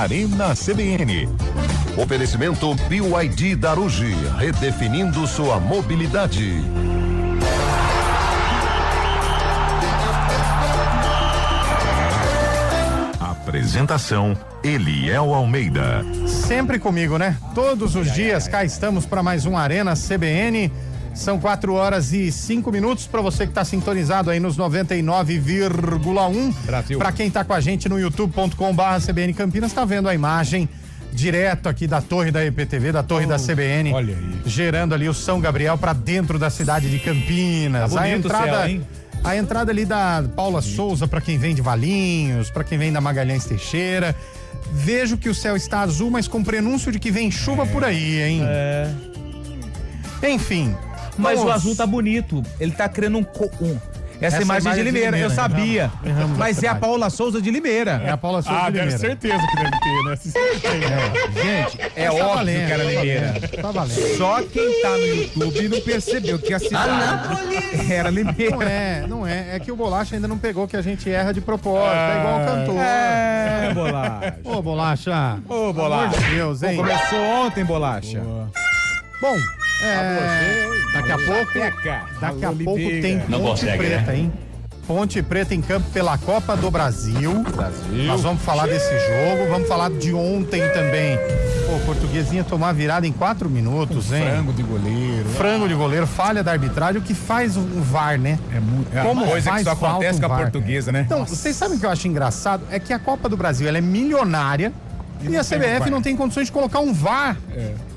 Arena CBN. Oferecimento BYD da Ruge, redefinindo sua mobilidade. Apresentação, Eliel Almeida. Sempre comigo, né? Todos os dias cá estamos para mais um Arena CBN. São 4h05 para você que está sintonizado aí nos 99,1. Para quem está com a gente no youtube.com/CBN Campinas, tá vendo a imagem direto aqui da torre da EPTV, da torre da CBN. Olha aí. Gerando ali o São Gabriel para dentro da cidade de Campinas. Tá bonito o céu, hein? A entrada ali da Paula Souza para quem vem de Valinhos, para quem vem da Magalhães Teixeira. Vejo que o céu está azul, mas com prenúncio de que vem chuva por aí, hein? Enfim. Mas o azul tá bonito. Ele tá criando essa imagem de Limeira, eu sabia. Mas é a Paula Souza de Limeira. É a Paula Souza de Limeira. Certeza que deve ter, né? Gente, é óbvio que era Limeira. Tá valendo. Só quem tá no YouTube não percebeu que a cidade era Limeira. Não é. É que o Bolacha ainda não pegou que a gente erra de propósito. É igual o cantor. Bolacha. Ô, Bolacha. Ô, Bolacha. Pelo amor de Deus, hein? Começou ontem, Bolacha. Bom, daqui a pouco tem Ponte Preta, hein? Ponte Preta em campo pela Copa do Brasil. Nós vamos falar desse jogo, vamos falar de ontem também. Pô, Portuguesinha tomar a virada em 4 minutos, hein? Frango de goleiro, falha da arbitragem, o que faz o VAR, né? Como coisa que só acontece com a VAR? Portuguesa, né? Então, vocês sabem o que eu acho engraçado? É que a Copa do Brasil, ela é milionária e a CBF não tem condições de colocar um VAR.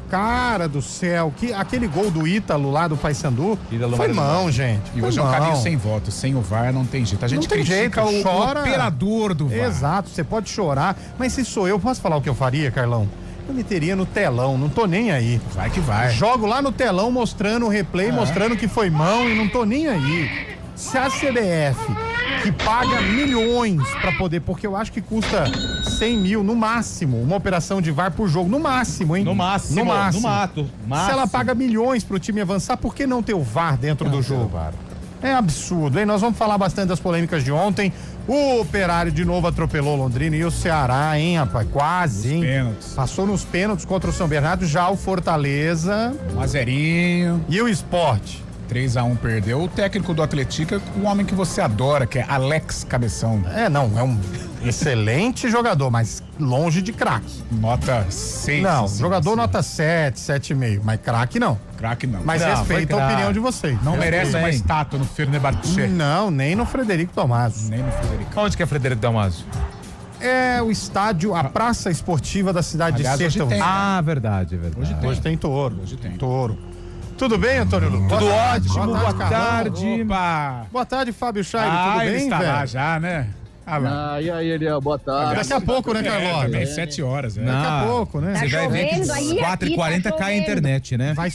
Cara do céu, aquele gol do Ítalo lá do Paysandu foi mão, gente. E hoje é um caminho sem voto, sem o VAR não tem jeito. A gente critica o operador do VAR. Exato, você pode chorar, mas se sou eu, posso falar o que eu faria, Carlão? Eu meteria no telão, não tô nem aí. Vai que vai. Jogo lá no telão mostrando o replay, mostrando que foi mão e não tô nem aí. Se a CBF, que paga milhões pra poder, porque eu acho que custa 100 mil no máximo, uma operação de VAR por jogo, no máximo, hein? No máximo. Se ela paga milhões pro time avançar, por que não ter o VAR dentro do jogo? É absurdo, hein? Nós vamos falar bastante das polêmicas de ontem. O Operário de novo atropelou Londrina e o Ceará, hein, rapaz? Quase, hein? Pênaltis. Passou nos pênaltis contra o São Bernardo, já o Fortaleza. 1-0. E o Sport? 3-1 perdeu. O técnico do Atlético, o homem que você adora, que é Alex Cabeção. É um excelente jogador, mas longe de craque. Nota 6. Não, jogador nota 7, 7,5, mas craque não. Craque não. Mas respeito a opinião de vocês. Não merece uma estátua no Fenerbahçe. Não, nem no Frederico Tomás. Nem no Frederico. Onde que é Frederico Tomás? É o estádio, a praça esportiva da cidade Aliás, de Sertão. Verdade. Hoje tem touro. Hoje tem. Touro. Tudo bem, Antônio Lu? Tudo ótimo, boa Carlão. tarde. Opa! Boa tarde, Fábio Chaire, tudo ele bem, está lá velho? já, né? E aí, Eliel, boa tarde. Daqui a pouco, né, Carlota? Também 7 horas, né? Daqui a pouco, né? Você vai ver que às 4h40 cai a internet, né? Vai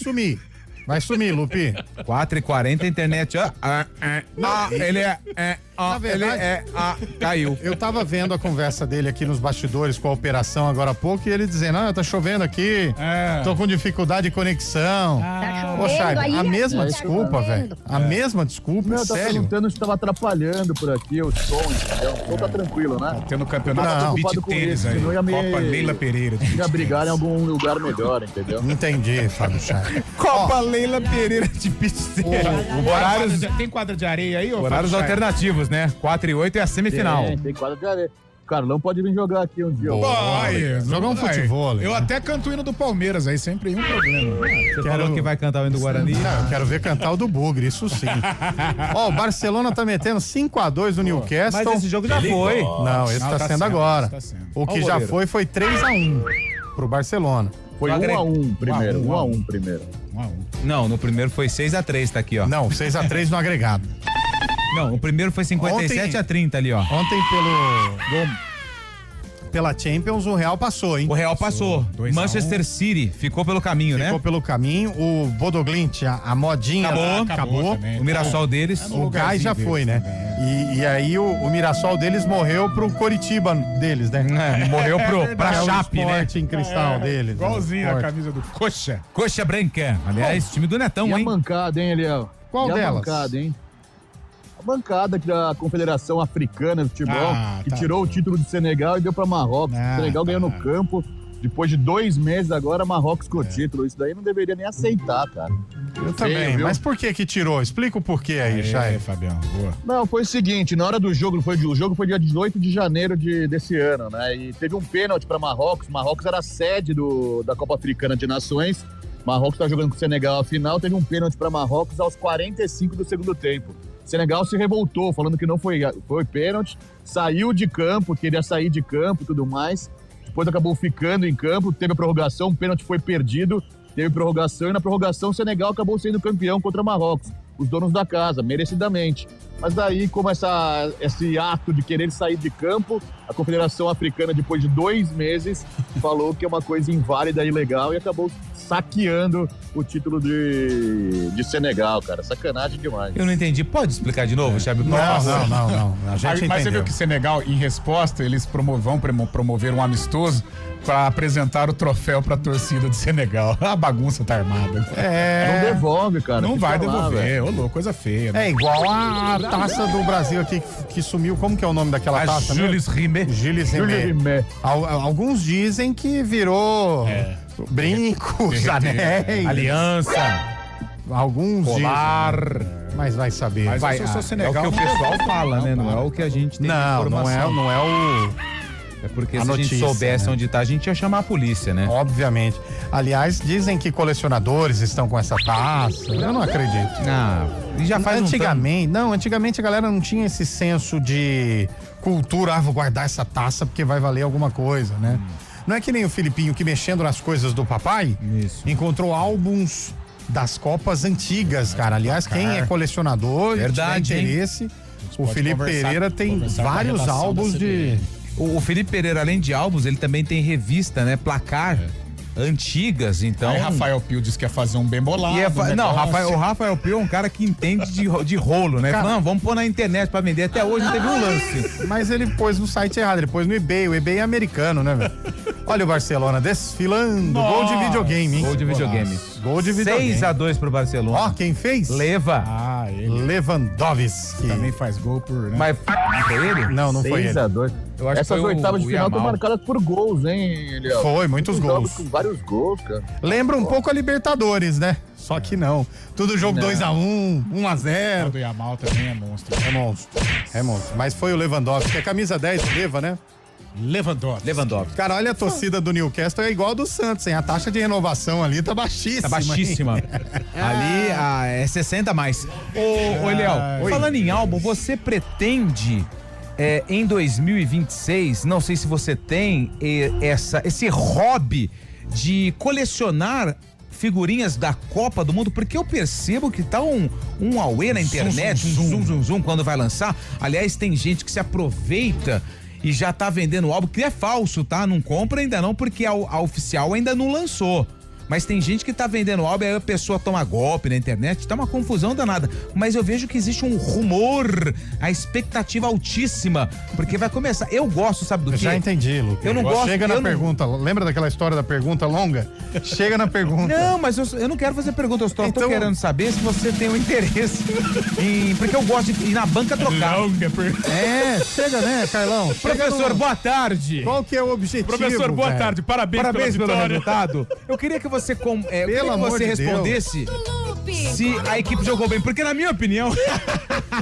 sumir, Lupi. 4h40 a internet, caiu. Eu tava vendo a conversa dele aqui nos bastidores com a operação agora há pouco e ele dizendo, tá chovendo aqui, tô com dificuldade de conexão. Ô, Chaire, a mesma desculpa, velho. A mesma desculpa, Tá sério. perguntando se tava atrapalhando por aqui o som, entendeu? O som tá tranquilo, né? Tendo campeonato Não. de beach tênis aí. Senão ia me- Copa Leila Pereira. Ia brigar em algum lugar melhor, entendeu? Entendi, Fábio Chaire. Copa Leila Pereira de pisteira. Horários. Tem quadra de areia aí, ô? Horários Fábio Chaire? alternativos, né? 4 e 8 é a semifinal. Tem quadra de areia. O Carlão pode vir jogar aqui um dia. Vai, Jogar um futebol. Eu até canto o hino do Palmeiras aí, sempre um problema. Você falou que vai cantar o hino do Guarani? Não, eu quero ver cantar o do Bugre, isso sim. Ó, o Barcelona tá metendo 5-2 no Newcastle. Mas esse jogo já foi. Não, esse tá sendo agora. tá sendo. O que Ó o já goleiro. foi 3-1 pro Barcelona. Foi 1-1 primeiro. 1-1 primeiro. 1-1. Não, no primeiro foi 6-3, tá aqui, ó. Não, 6-3 no agregado. Não, o primeiro foi 57-30 ali, ó. Ontem pela Champions o Real passou, hein? O Real passou. 2-1. Manchester City ficou pelo caminho, Ficou né? pelo caminho. O Bodoglint, a modinha acabou. também. O Mirassol deles. O Gás já foi, né? E aí o Mirassol deles morreu pro Coritiba deles, né? Morreu pra Que é o Chape, né? Sport em cristal deles. Igualzinho né? a Sport. camisa do Coxa. Coxa Branca. Aliás, time do Netão, E a hein? mancada, hein, Eliel? Qual e a delas? mancada, hein? A bancada da Confederação Africana de Futebol, que tirou o título do Senegal e deu para Marrocos. O Senegal ganhou no campo. Depois de 2 meses, agora Marrocos com o título. Isso daí não deveria nem aceitar, cara. Eu também, mas por que tirou? Explica o porquê aí, Chay. Fabião, boa. Não, foi o seguinte, na hora do jogo, o jogo foi dia 18 de janeiro desse ano, né? E teve um pênalti para Marrocos. Marrocos era a sede da Copa Africana de Nações. Marrocos tá jogando com o Senegal a final, teve um pênalti para Marrocos aos 45 do segundo tempo. Senegal se revoltou, falando que não foi pênalti, saiu de campo, queria sair de campo e tudo mais. Depois acabou ficando em campo, teve a prorrogação, o pênalti foi perdido, teve prorrogação e na prorrogação o Senegal acabou sendo campeão contra Marrocos, os donos da casa, merecidamente. Mas daí, como esse ato de querer sair de campo, a Confederação Africana, depois de 2 meses, falou que é uma coisa inválida e ilegal e acabou saqueando o título de Senegal, cara. Sacanagem demais. Eu não entendi. Pode explicar de novo, Xabi? Não. A gente Mas você viu que Senegal, em resposta, eles vão promover um amistoso para apresentar o troféu para a torcida de Senegal. A bagunça tá armada. Não devolve, cara. Não vai devolver. Ô, louco, coisa feia. Né? É igual a taça do Brasil aqui que sumiu. Como que é o nome daquela taça? Jules Rimet. Jules Rimet. Alguns dizem que virou brincos, anéis, aliança, alguns colar. Dizem, mas vai saber. Mas eu sou Senegal, é o que o pessoal fala, né? Não é o que a gente tem informação. Não é o... É porque a se notícia, a gente soubesse onde tá, a gente ia chamar a polícia, né? Obviamente. Aliás, dizem que colecionadores estão com essa taça. Eu não acredito. E já faz antigamente a galera não tinha esse senso de cultura, vou guardar essa taça porque vai valer alguma coisa, né? Não é que nem o Filipinho que mexendo nas coisas do papai, encontrou álbuns das Copas antigas, cara. Aliás, quem é colecionador e tiver interesse, o Felipe Pereira tem vários álbuns de... O Felipe Pereira, além de álbuns, ele também tem revista, né? Placar. Antigas, então... Aí Rafael Pio disse que ia fazer um bem bolado. O Rafael Pio é um cara que entende de rolo, né? Não, vamos pôr na internet pra vender. Até hoje não teve um lance. Mas ele pôs no site errado, ele pôs no eBay. O eBay é americano, né, velho? Olha o Barcelona desfilando. Gol de videogame, hein? Gol de videogame. 6-2 pro Barcelona. Ó, quem fez? Leva. Lewandowski. Também faz gol por... Né? Mas não foi ele? Não foi ele. 6-2. Essas oitavas de final estão marcadas por gols, hein, Léo? Foi, muitos gols. Com vários gols, cara. Lembra um pouco a Libertadores, né? Só que não. Tudo jogo 2-1, 1-0. O do Yamal também é monstro. É monstro. Mas foi o Lewandowski, que é camisa 10 leva, né? Lewandowski. Cara, olha a torcida do Newcastle, é igual a do Santos, hein? A taxa de renovação ali tá baixíssima. Ali é 60 a mais. Ô, Eliel, falando em álbum, você pretende... em 2026, não sei se você tem esse hobby de colecionar figurinhas da Copa do Mundo, porque eu percebo que tá um auê na internet, um zoom quando vai lançar. Aliás, tem gente que se aproveita e já tá vendendo o álbum, que é falso, tá? Não compra ainda não, porque a oficial ainda não lançou. Mas tem gente que tá vendendo álbum, aí a pessoa toma golpe na internet, tá uma confusão danada. Mas eu vejo que existe um rumor, a expectativa altíssima, porque vai começar. Eu gosto, sabe do quê? Já entendi, Lucas. Eu não gosto. Chega na pergunta, lembra daquela história da pergunta longa? Chega na pergunta. Não, mas eu não quero fazer pergunta, eu tô querendo saber se você tem um interesse em... Porque eu gosto de ir na banca trocar. Chega, né, Carlão? Professor, boa tarde. Qual que é o objetivo? Professor, boa tarde. Parabéns pelo resultado. Eu queria que você respondesse se a equipe jogou bem, porque na minha opinião...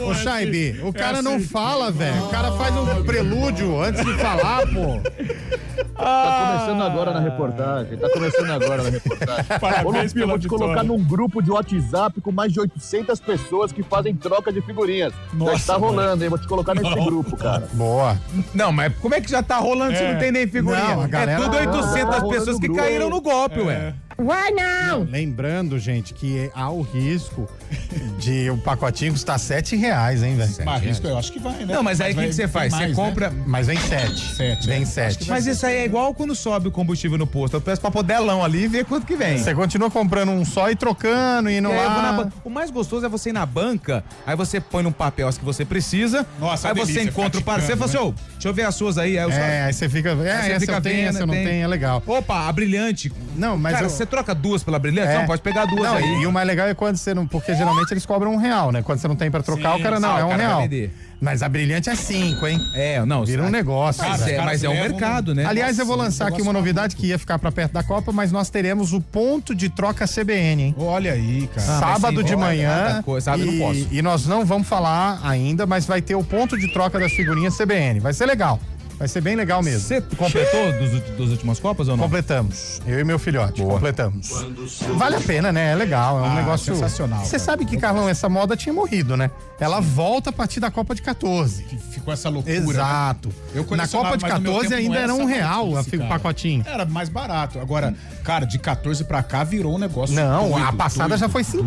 Ô, Chaibi, o cara não fala, velho. O cara faz um prelúdio antes de falar, pô. Tá começando agora na reportagem. Parabéns pela vou te colocar num grupo de WhatsApp com mais de 800 pessoas que fazem troca de figurinhas. Já está rolando, hein? Vou te colocar nesse grupo, cara. Boa. Não, mas como é que já tá rolando se não tem nem figurinha? Não, a galera... É tudo 800 pessoas que caíram no golpe, ué. Uai, não! Lembrando, gente, que há o risco de o pacotinho custar R$7, hein, velho? Mas risco eu acho que vai, né? Não, mas aí o que você faz? Você compra... Mas vem 7. Vem 7. Mas isso aí é igual quando sobe o combustível no posto. Eu peço pra pôr delão ali e ver quanto que vem. Você continua comprando um só e trocando, indo lá. O mais gostoso é você ir na banca, aí você põe num papel as que você precisa. Nossa, aí você encontra o parceiro e fala assim, deixa eu ver as suas aí. Aí você fica... essa eu tenho, essa eu não tenho, é legal. Opa, a brilhante. Não, mas cara, você troca duas pela brilhante? Não, pode pegar duas aí. E o mais legal legal é quando você não... Porque geralmente eles cobram R$1, né? Quando você não tem pra trocar, o cara não, é R$1. Mas a Brilhante é 5, hein? Não. Vira um negócio. Mas é um mercado, né? Aliás, eu vou lançar aqui uma novidade que ia ficar pra perto da Copa, mas nós teremos o ponto de troca CBN, hein? Olha aí, cara. Sábado de manhã. Sábado eu não posso. E nós não vamos falar ainda, mas vai ter o ponto de troca das figurinhas CBN. Vai ser legal. Vai ser bem legal mesmo. Você completou das últimas Copas ou não? Completamos. Eu e meu filhote. Boa. Completamos. Vale a pena, né? É legal. É um negócio sensacional. Você sabe que, Carlão, essa moda tinha morrido, né? Ela volta a partir da Copa de 14. Ficou essa loucura. Exato. Né? Na Copa de 14 ainda era R$1 o pacotinho. Era mais barato. Agora, cara, de 14 pra cá virou um negócio. Não, a passada já foi 5.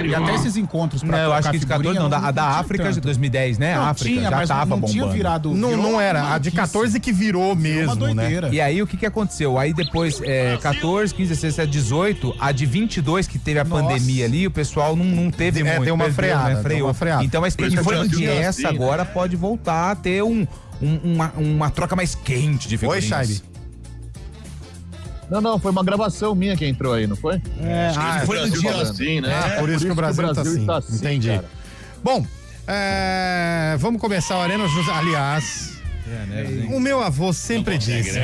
E até esses encontros pra eu acho que de 14 não. A da África de 2010, né? Não, África tinha, já mas tava não bombando. tinha virado. Não era. A de 14 que virou mesmo, né? E aí o que aconteceu? Aí depois, 14, 15, 16, 17, 18, a de 22 que teve a pandemia ali, o pessoal não teve muito. Deu uma freada, né? Freou. Deu uma freada. Então a expectativa de essa agora pode voltar a ter uma troca mais quente de figurinhas. Oi, Shaibi. Não, foi uma gravação minha que entrou aí, não foi? Foi no dia assim, né? Por isso que o Brasil tá assim. Entendi. Cara. Bom, vamos começar o Arena José. Aliás, o meu avô sempre disse: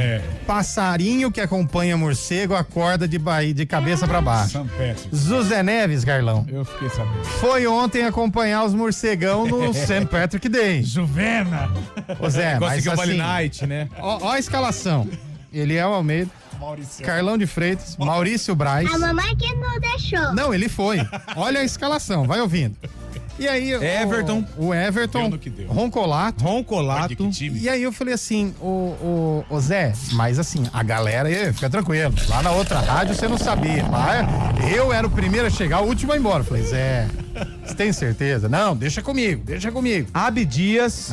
passarinho que acompanha morcego acorda de cabeça pra baixo. José Neves, Carlão. Eu fiquei sabendo. Foi ontem acompanhar os morcegão no St. Patrick Day. Juvena. Ô Zé, mas Conseguiu o Vale assim, Night, né? ó a escalação. Eliel Almeida, Carlão de Freitas, Maurício Braz. A mamãe que não deixou. Não, ele foi. Olha a escalação, vai ouvindo. E aí, o Everton, Roncolato. E aí eu falei assim, o Zé, mas assim, a galera, fica tranquilo, lá na outra rádio você não sabia. Eu era o primeiro a chegar, o último a ir embora. Eu falei, Zé, você tem certeza? Não, deixa comigo. Abdias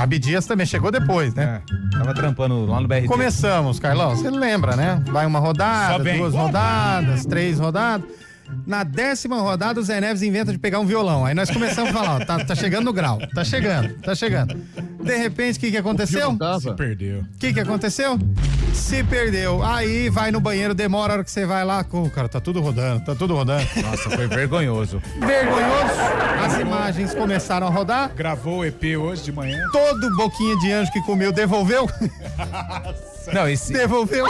também chegou depois, né? Tava trampando lá no BRT. Começamos, Carlão, você lembra, né? Vai uma rodada, 2 rodadas, 3 rodadas. Na 10ª rodada, o Zé Neves inventa de pegar um violão. Aí nós começamos a falar, ó, tá chegando no grau. Tá chegando. De repente, o que aconteceu? Se perdeu. O que aconteceu? Se perdeu. Aí vai no banheiro, demora a hora que você vai lá. Cara, tá tudo rodando. Nossa, foi vergonhoso. As imagens começaram a rodar. Gravou o EP hoje de manhã. Todo boquinha de anjo que comeu devolveu. Não, esse... Devolveu.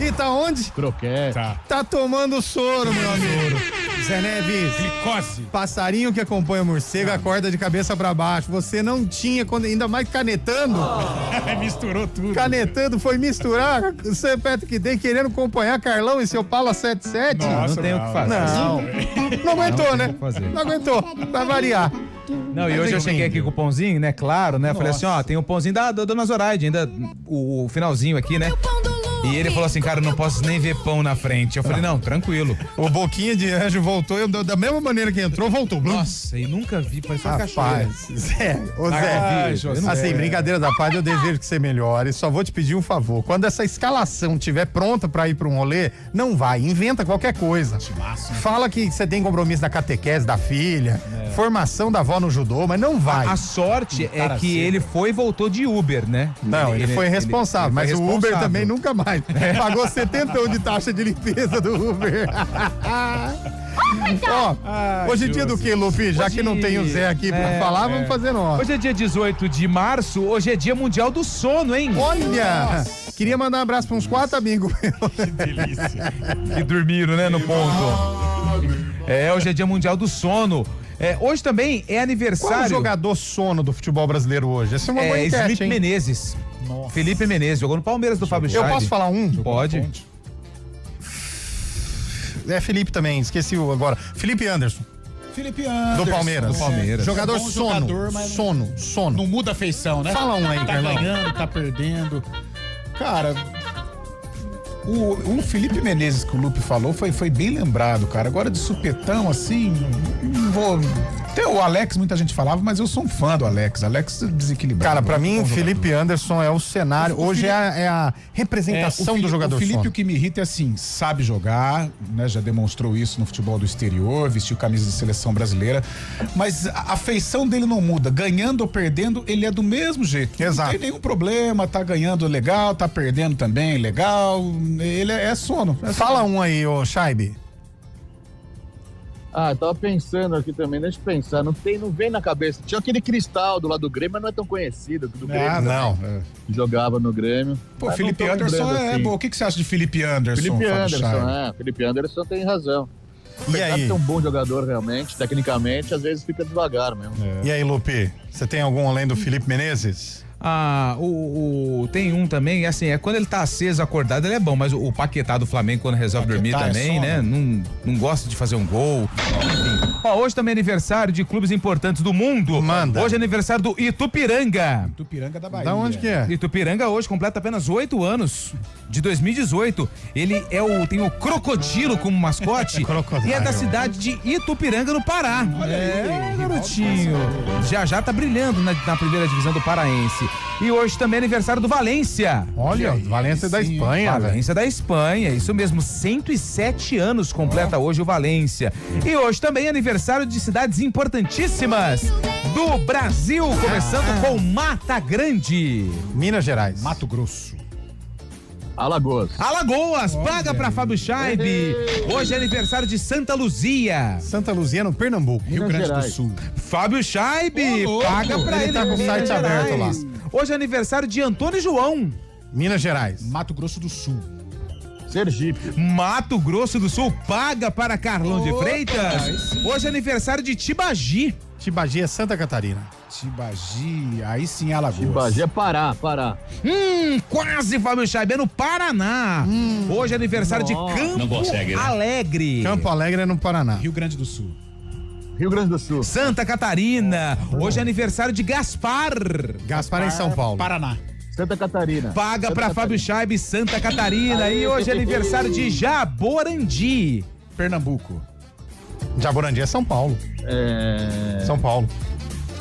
E tá onde? Croquete. Tá tomando soro, meu amigo. Zé Neves. Glicose. Passarinho que acompanha o morcego acorda de cabeça pra baixo. Você não tinha, ainda mais canetando. Misturou tudo. Canetando, foi misturar. Você, Patrick Day, querendo acompanhar Carlão e seu Pala 77. Não tem o que fazer. Não aguentou, né? Não aguentou. Pra variar. Não, e hoje eu cheguei aqui com o pãozinho, né? Claro, né? Falei assim, ó, tem o pãozinho da Dona Zoraide, ainda o finalzinho aqui, né? E ele falou assim, cara, eu não posso nem ver pão na frente. Eu falei, não, tranquilo. O boquinha de anjo voltou, da mesma maneira que entrou, voltou. Nossa, e nunca vi, parecia uma cachoeira. Zé, assim, brincadeira da parte, eu desejo que você melhore. Só vou te pedir um favor. Quando essa escalação estiver pronta pra ir pra um rolê, não vai, inventa qualquer coisa. Fala que você tem compromisso da catequese da filha, formação da avó no judô, mas não vai. A sorte é que ele foi e voltou de Uber, né? Não, ele foi responsável, mas o Uber também nunca mais. Pagou 70 de taxa de limpeza do Uber. Hoje é dia do que, Lupi? Já que não tem o Zé aqui pra falar, vamos fazer nós. Hoje é dia 18 de março, hoje é dia mundial do sono, hein? Olha! Queria mandar um abraço pra uns 4 amigos. Que delícia. Que dormiram, né, no ponto. Hoje é dia mundial do sono. Hoje também é aniversário. Qual o jogador sono do futebol brasileiro hoje? Essa é uma boa enquete, Felipe hein? Menezes. Nossa. Felipe Menezes, jogou no Palmeiras do Fábio Charles. Eu posso falar um? Pode. Felipe também, esqueci agora. Felipe Anderson. Do Palmeiras. Jogador sono. Jogador, mas sono. Não muda a feição, né? Fala um aí, Carlão. Tá ganhando, tá perdendo. Cara, o Felipe Menezes que o Lupe falou foi bem lembrado, cara. Agora de supetão, assim, não vou... Até o Alex, muita gente falava, mas eu sou um fã do Alex. Alex desequilibrado. Cara, pra mim, Felipe Anderson é o cenário. Hoje é a representação do jogador sono. O Felipe, sono. o que me irrita é assim, sabe jogar, né? Já demonstrou isso no futebol do exterior, vestiu camisa de seleção brasileira, mas a feição dele não muda. Ganhando ou perdendo, ele é do mesmo jeito. Exato. Não tem nenhum problema, tá ganhando legal, tá perdendo também legal. Ele é sono. Fala um aí, ô Shaibi. Ah, eu tava pensando aqui também, deixa eu pensar, não vem na cabeça. Tinha aquele Cristal do lado do Grêmio, mas não é tão conhecido do Grêmio. Ah, não. Jogava no Grêmio. Pô, Felipe Anderson é bom. O que você acha de Felipe Anderson? Felipe Anderson tem razão. E aí? É um bom jogador realmente, tecnicamente, às vezes fica devagar mesmo. E aí, Lupe, você tem algum além do Felipe Menezes? Tem um também, assim, quando ele tá aceso, acordado, ele é bom, mas o Paquetá do Flamengo, quando resolve dormir também, né? Não gosta de fazer um gol. Enfim. Hoje também é aniversário de clubes importantes do mundo. Manda. Hoje é aniversário do Itupiranga. Itupiranga da Bahia. Da onde que é? Itupiranga hoje completa apenas 8 anos, de 2018. Ele tem o crocodilo como mascote e é da cidade de Itupiranga, no Pará. Garotinho. Já tá brilhando na primeira divisão do Paraense. E hoje também é aniversário do Valência. Olha, Valência é da Espanha. Valência da Espanha, isso mesmo, 107 anos completa hoje o Valência. E hoje também é aniversário de cidades importantíssimas do Brasil, começando com Mata Grande. Minas Gerais. Mato Grosso. Alagoas, paga pra Fábio Scheibe. Hoje é aniversário de Santa Luzia. Santa Luzia, no Pernambuco. Rio Grande do Sul. Fábio Scheibe, paga pra ele. Tá com o site aberto lá. Hoje é aniversário de Antônio João. Minas Gerais. Mato Grosso do Sul. Sergipe, Mato Grosso do Sul, paga para Carlão de Freitas. Hoje é aniversário de Tibagi. Tibagi é Santa Catarina. Tibagi, aí sim Alagoas. Tibagi é Pará. Quase, Fábio Scheibe, é no Paraná. Hoje é aniversário de Campo Alegre. Campo Alegre é no Paraná. Rio Grande do Sul. Rio Grande do Sul, Santa Catarina. Hoje é aniversário de Gaspar. Gaspar é em São Paulo. Paraná. Santa Catarina. Paga pra Fábio Scheibe, Santa Catarina. E hoje é aniversário de Jaborandi. Pernambuco. Jaborandi é São Paulo. São Paulo.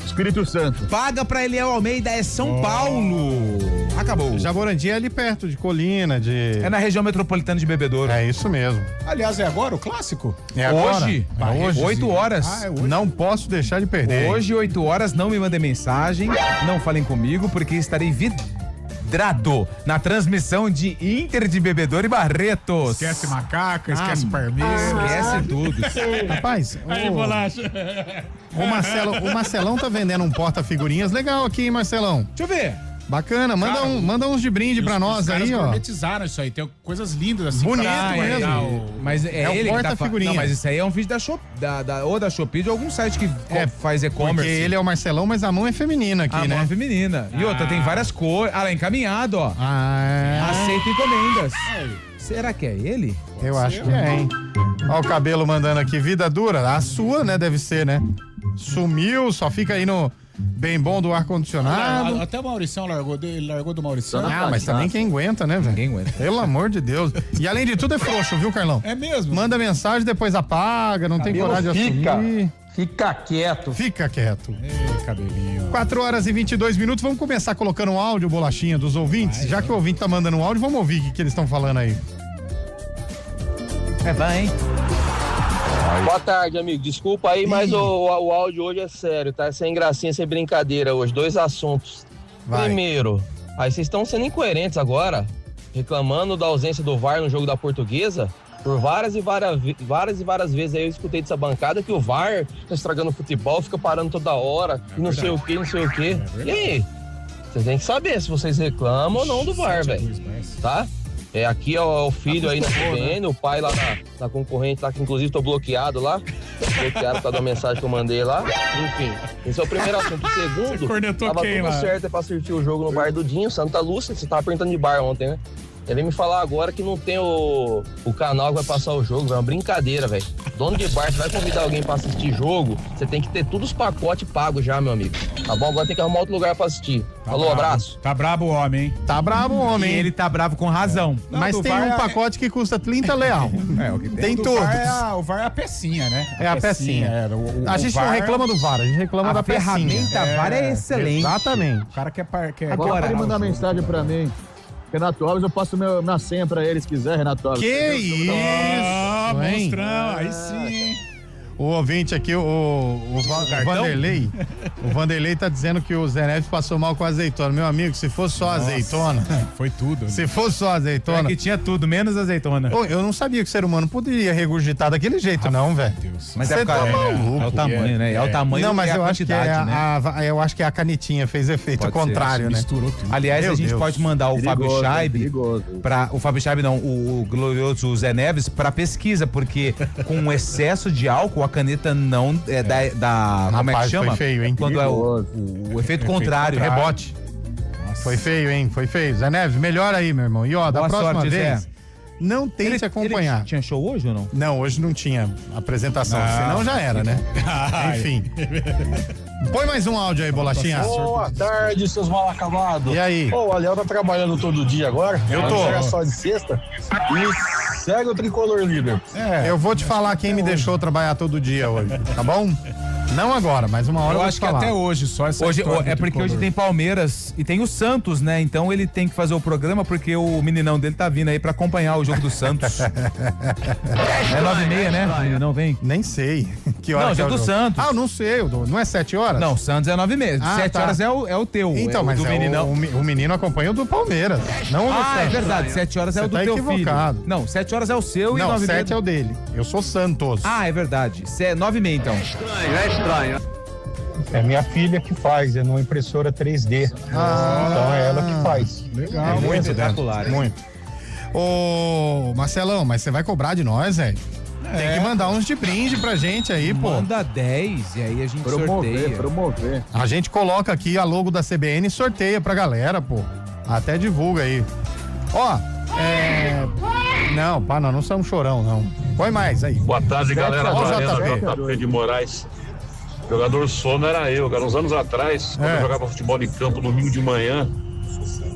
Espírito Santo. Paga pra Eliel Almeida, é São Paulo. Acabou. Jaborandi é ali perto de Colina, de... É na região metropolitana de Bebedouro. É isso mesmo. Aliás, é agora o clássico? É agora. Hoje, É hoje. 8 horas. Ah, é hoje. Não posso deixar de perder. Hoje, 8 horas, não me mandem mensagem, não falem comigo, porque estarei vidrado na transmissão de Inter de Bebedouro e Barretos. Esquece Macaca, esquece Parmeira. Esquece tudo. Rapaz, o Marcelão tá vendendo um porta-figurinhas legal aqui, hein, Marcelão? Deixa eu ver. Bacana, manda uns de brinde pra nós aí, ó. Gourmetizaram isso aí, tem coisas lindas assim. Bonito pra mesmo. guardar o- Mas é o ele que tá porta-figurinha. Não, mas isso aí é um vídeo da Shopee, ou da Shopee, de algum site que faz e-commerce. Porque ele é o Marcelão, mas a mão é feminina aqui, A né? mão é feminina. E outra, tem várias cores. Ah, lá, encaminhado, ó. Aceita encomendas. Será que é ele? Eu acho que é, hein? Ó o cabelo mandando aqui, vida dura. A sua, né, deve ser, né? Sumiu, só fica aí no bem bom do ar-condicionado. Até o Maurição largou do Maurição. Mas também quem aguenta, né, velho? Ninguém aguenta. Pelo amor de Deus. E além de tudo é frouxo, viu, Carlão? É mesmo? Manda mensagem, depois apaga, não tem coragem de assumir. Fica quieto. Fica quieto. Ei, cabelinho. 4 horas e 22 minutos, vamos começar colocando um áudio, bolachinha, dos ouvintes. Já que o ouvinte tá mandando um áudio, vamos ouvir o que eles estão falando aí. Vai, hein? Boa tarde, amigo. Desculpa aí, mas o áudio hoje é sério, tá? Sem gracinha, sem brincadeira hoje. 2 assuntos. Vai. Primeiro, aí vocês estão sendo incoerentes agora, reclamando da ausência do VAR no jogo da Portuguesa. Por várias e várias vezes aí eu escutei dessa bancada que o VAR tá estragando o futebol, fica parando toda hora, e não sei o que, não sei o que. E aí? Vocês têm que saber se vocês reclamam ou não do VAR, velho. Tá? Aqui é o filho aí na CBN, o pai lá na concorrente lá, que inclusive tô bloqueado lá. Bloqueado por causa da mensagem que eu mandei lá. Enfim, esse é o primeiro assunto. O segundo, tava tudo lá? certo pra assistir o jogo no bar do Dinho, Santa Lúcia. Você tava perguntando de bar ontem, né? Ele vem me falar agora que não tem o canal que vai passar o jogo, é uma brincadeira, velho. Dono de bar, você vai convidar alguém pra assistir jogo, você tem que ter todos os pacotes pagos já, meu amigo. Tá bom? Agora tem que arrumar outro lugar pra assistir. Falou, abraço. Tá brabo o homem, hein? Tá bravo o homem, E hein? ele tá bravo com razão. Mas do tem VAR um é- pacote que custa 30 leal. É, o que Tem do todos. VAR o VAR é a pecinha, né? É a pecinha. A gente não VAR reclama do VAR, a gente reclama da A ferramenta pecinha. VAR é excelente. Exatamente. O cara quer Agora pode mandar mensagem pra mim. Renato Alves, eu passo minha senha pra ele se quiser, Renato Alves. Que isso, hein? monstrão, aí sim. O ouvinte aqui, o Vanderlei. O Vanderlei tá dizendo que o Zé Neves passou mal com a azeitona. Meu amigo, se fosse só azeitona. Foi tudo. Né? Se fosse só azeitona. É que tinha tudo, menos azeitona. Eu não sabia que o ser humano poderia regurgitar daquele jeito, não, velho. Mas Você tá maluco. É o tamanho, né? É o tamanho não, mas e a eu acho que quantidade, eu acho que a canetinha fez efeito contrário, né? Misturou tudo. Aliás, Meu a gente Deus. pode mandar o Fábio Scheibe o Fábio Scheibe não, o glorioso Zé Neves pra pesquisa, porque com o excesso de álcool a caneta não como é que chama? Foi feio, hein? Quando é o efeito contrário. Rebote. Nossa. Foi feio, hein? Foi feio. Zé Neves, melhora aí, meu irmão. E ó, da próxima sorte, vez, Zé. não tente acompanhar. Tinha show hoje ou não? Não, hoje não tinha apresentação, senão já era, né? Enfim. Põe mais um áudio aí, Bolachinha. Boa tarde, seus mal acabados. E aí? O Aliel tá trabalhando todo dia agora. Eu tô. Chega só de sexta e segue o tricolor líder. Eu vou te falar quem me deixou trabalhar todo dia hoje, tá bom? Não agora, mas uma hora eu vou acho te que falar. até hoje só essa Hoje, história é do porque tricolor. hoje tem Palmeiras e tem o Santos, né? Então ele tem que fazer o programa porque o meninão dele tá vindo aí pra acompanhar o jogo do Santos. É 9h30, né? O meninão vem? Nem sei. Que hora Não, que é o jogo do jogo? Santos. Ah, eu não sei. Não é 7 horas? Não, o Santos é 9h30. Ah, 7 tá. horas é o teu. Então, é mas o do meninão. o menino acompanha o do Palmeiras. Não o do Ah, é Santos. verdade. 7 horas é Você o do tá teu equivocado. filho. Não, 7 horas é o seu e Não, 9h30. 7 é o dele. Eu sou Santos. Ah, é verdade. 9h30, então. É minha filha que faz, é numa impressora 3D. Então é ela que faz. Legal. Muito espetacular. Muito. Ô, Marcelão, mas você vai cobrar de nós, velho? Tem que mandar uns de brinde pra gente aí, pô. Manda 10 e aí a gente sorteia. Promover. A gente coloca aqui a logo da CBN e sorteia pra galera, pô. Até divulga aí. Ó, Não, pá, nós não somos chorão, não. Põe mais aí. Boa tarde, galera. Ó, Da JP. JP de Moraes. Jogador sono era eu, cara. Uns anos atrás, quando eu jogava futebol de campo no domingo de manhã,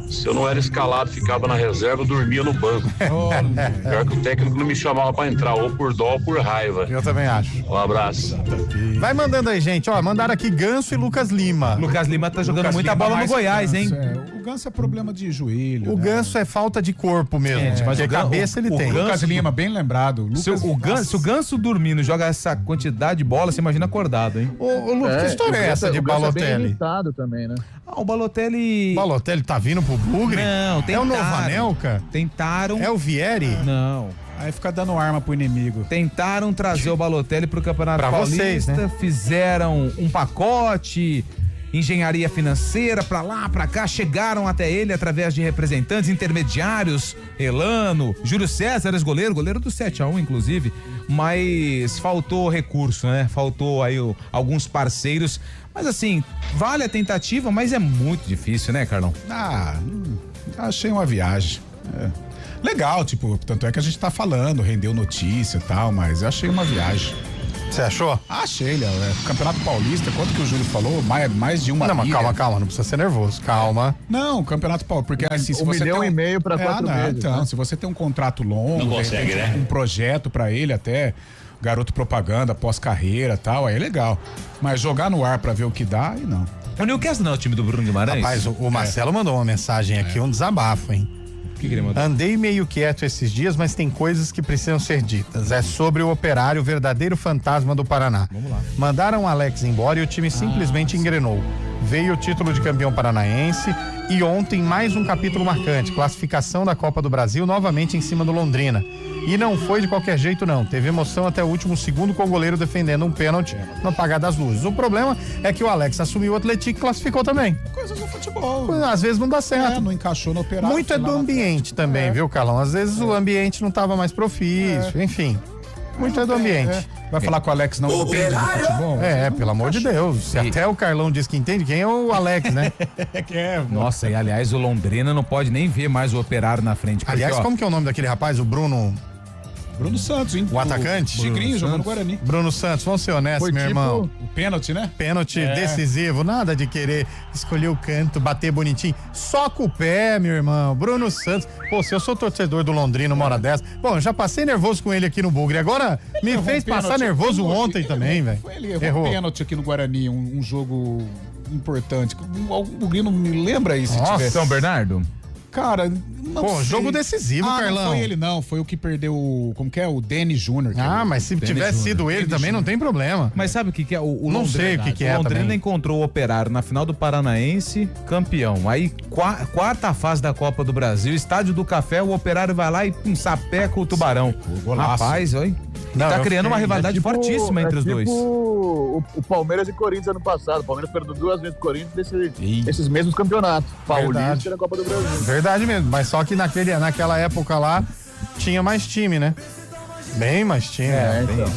se eu não era escalado, ficava na reserva, eu dormia no banco. Pior que o técnico não me chamava pra entrar, ou por dó ou por raiva. Eu também acho. Um abraço. Vai mandando aí, gente. Ó, mandaram aqui Ganso e Lucas Lima. Lucas Lima tá jogando Lucas muita Lima bola no mais Goiás, que hein? Ganso, O Ganso é problema de joelho. O né? Ganso é falta de corpo mesmo. Mas Porque o Gan- cabeça ele tem. Lucas Lima, bem lembrado. Se o Ganso dormindo joga essa quantidade de bola, você imagina acordado, hein? Ô, Lucas, que história é essa de O Ganso é bem Balotelli? limitado também, né? Ah, o Balotelli... Balotelli tá vindo pro Bugre? Não, É o tentaram. Novanelca? Tentaram... É o Vieri? Não. Aí fica dando arma pro inimigo. Tentaram trazer o Balotelli pro Campeonato Pra Paulista, vocês, né? Fizeram um pacote, engenharia financeira, pra lá, pra cá, chegaram até ele através de representantes intermediários, Elano, Júlio César, ex-goleiro do 7-1, inclusive, mas faltou recurso, né? Faltou aí alguns parceiros, mas assim, vale a tentativa, mas é muito difícil, né, Carlão? Achei uma viagem. Legal, tipo, tanto é que a gente tá falando, rendeu notícia e tal, mas eu achei uma viagem. Você achou? Achei, Léo. Campeonato Paulista, quanto que o Júlio falou? Mais de uma Não, mas milha. calma, não precisa ser nervoso. Calma. Não, Campeonato Paulista, porque assim, se 1,5 você tem milhão pra 4 meses. Então, né? se você tem um contrato longo, Não consegue, né? um projeto pra ele até, garoto propaganda, pós-carreira e tal, aí é legal. Mas jogar no ar pra ver o que dá, aí não. O Newcastle não é o time do Bruno Guimarães? Rapaz, o Marcelo mandou uma mensagem aqui, um desabafo, hein? O que ele mandou? Andei meio quieto esses dias, mas tem coisas que precisam ser ditas. É sobre o Operário, o verdadeiro fantasma do Paraná. Vamos lá. Mandaram o Alex embora e o time simplesmente engrenou. Veio o título de campeão paranaense e ontem mais um capítulo marcante, classificação da Copa do Brasil novamente em cima do Londrina. E não foi de qualquer jeito não, teve emoção até o último segundo com o goleiro defendendo um pênalti no apagar das luzes. O problema é que o Alex assumiu o Atlético e classificou também. Coisas do futebol. Às vezes não dá certo. Não encaixou no Operário. Muito é foi lá do na ambiente também, viu, Carlão? Às vezes o ambiente não estava mais propício, enfim. Muito é do ambiente. Vai falar que o Alex não entende de futebol? Pelo amor de Deus. Se até o Carlão diz que entende, quem é o Alex, né? Nossa, e aliás, o Londrina não pode nem ver mais o Operário na frente. Porque, Aliás, ó, como que é o nome daquele rapaz? O Bruno Santos, hein? O atacante? Tigrinho Bruno jogou no Santos. Guarani. Bruno Santos, vamos ser honestos, Foi meu tipo- irmão. O pênalti, né? Pênalti decisivo, nada de querer escolher o canto, bater bonitinho. Só com o pé, meu irmão. Bruno Santos. Pô, se eu sou torcedor do Londrina uma hora dessa. Bom, eu já passei nervoso com ele aqui no Bugre. Agora me Errou fez um pênalti. passar nervoso Ele ontem errou, também, velho. Ele errou Errou. um pênalti aqui no Guarani, um jogo importante. O Grino me lembra aí se Nossa, tivesse. São Bernardo? Cara, não sei. Jogo decisivo, Carlão. Não foi ele não, foi o que perdeu, como que é? O Denis Júnior. Mas se tivesse sido ele também não tem problema. Mas sabe o que é? O não sei o que é. O Londrina também. encontrou o Operário na final do Paranaense, campeão. Aí, quarta fase da Copa do Brasil, Estádio do Café, o Operário vai lá e sapeca o Tubarão. Rapaz, olha. Tá criando uma rivalidade fortíssima entre os dois. O Palmeiras e Corinthians ano passado. O Palmeiras perdeu 2 vezes o Corinthians nesses mesmos campeonatos. Paulista e na Copa do Brasil. Verdade mesmo, mas só que naquela época lá tinha mais time, né? Bem mais time. Então.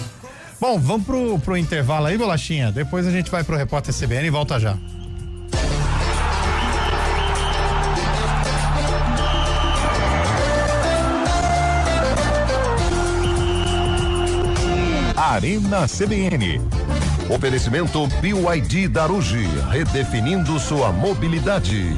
Bom, vamos pro intervalo aí, Bolachinha. Depois a gente vai pro Repórter CBN e volta já. Arena CBN. Oferecimento BYD Darugi, redefinindo sua mobilidade.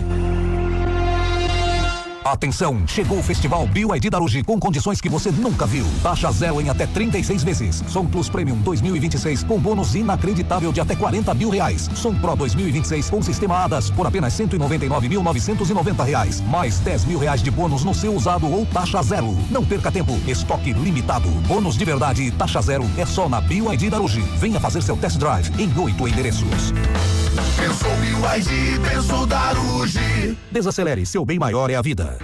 Atenção, chegou o Festival BYD Darugi com condições que você nunca viu. Taxa zero em até 36 vezes. Som Plus Premium 2026 com bônus inacreditável de até R$40 mil. Som Pro 2026 com sistema ADAS por apenas R$199.990. Mais R$10 mil de bônus no seu usado ou taxa zero. Não perca tempo, estoque limitado. Bônus de verdade e taxa zero é só na BYD Darugi. Venha fazer seu test drive em 8 endereços. Pensou BYD, pensou Darugi. Desacelere, seu bem maior é a vida.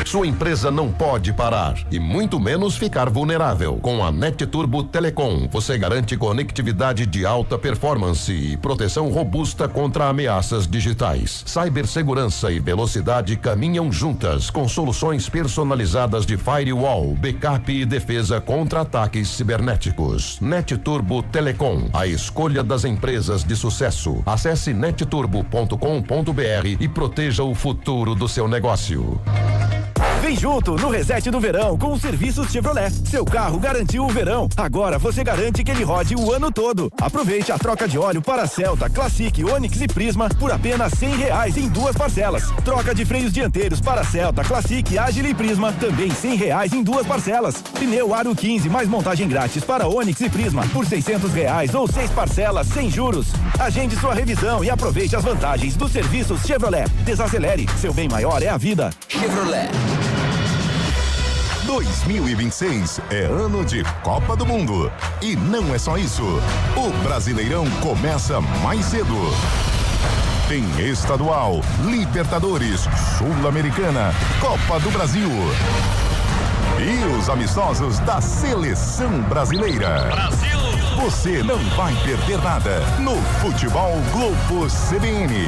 Sua empresa não pode parar e muito menos ficar vulnerável. Com a NetTurbo Telecom, você garante conectividade de alta performance e proteção robusta contra ameaças digitais. Cibersegurança e velocidade caminham juntas com soluções personalizadas de firewall, backup e defesa contra ataques cibernéticos. NetTurbo Telecom, a escolha das empresas de sucesso. Acesse netturbo.com.br e proteja o futuro do seu negócio. Vem junto no Reset do Verão com os serviços Chevrolet. Seu carro garantiu o verão. Agora você garante que ele rode o ano todo. Aproveite a troca de óleo para Celta, Classic, Onix e Prisma por apenas R$100 em 2 parcelas. Troca de freios dianteiros para Celta, Classic, Agile e Prisma também R$100 em 2 parcelas. Pneu Aro 15 mais montagem grátis para Onix e Prisma por R$600 ou 6 parcelas sem juros. Agende sua revisão e aproveite as vantagens dos serviços Chevrolet. Desacelere, seu bem maior é a vida. Chevrolet. 2026 é ano de Copa do Mundo. E não é só isso. O Brasileirão começa mais cedo. Tem estadual, Libertadores, Sul-Americana, Copa do Brasil. E os amistosos da Seleção Brasileira. Brasil! Você não vai perder nada no Futebol Globo CBN.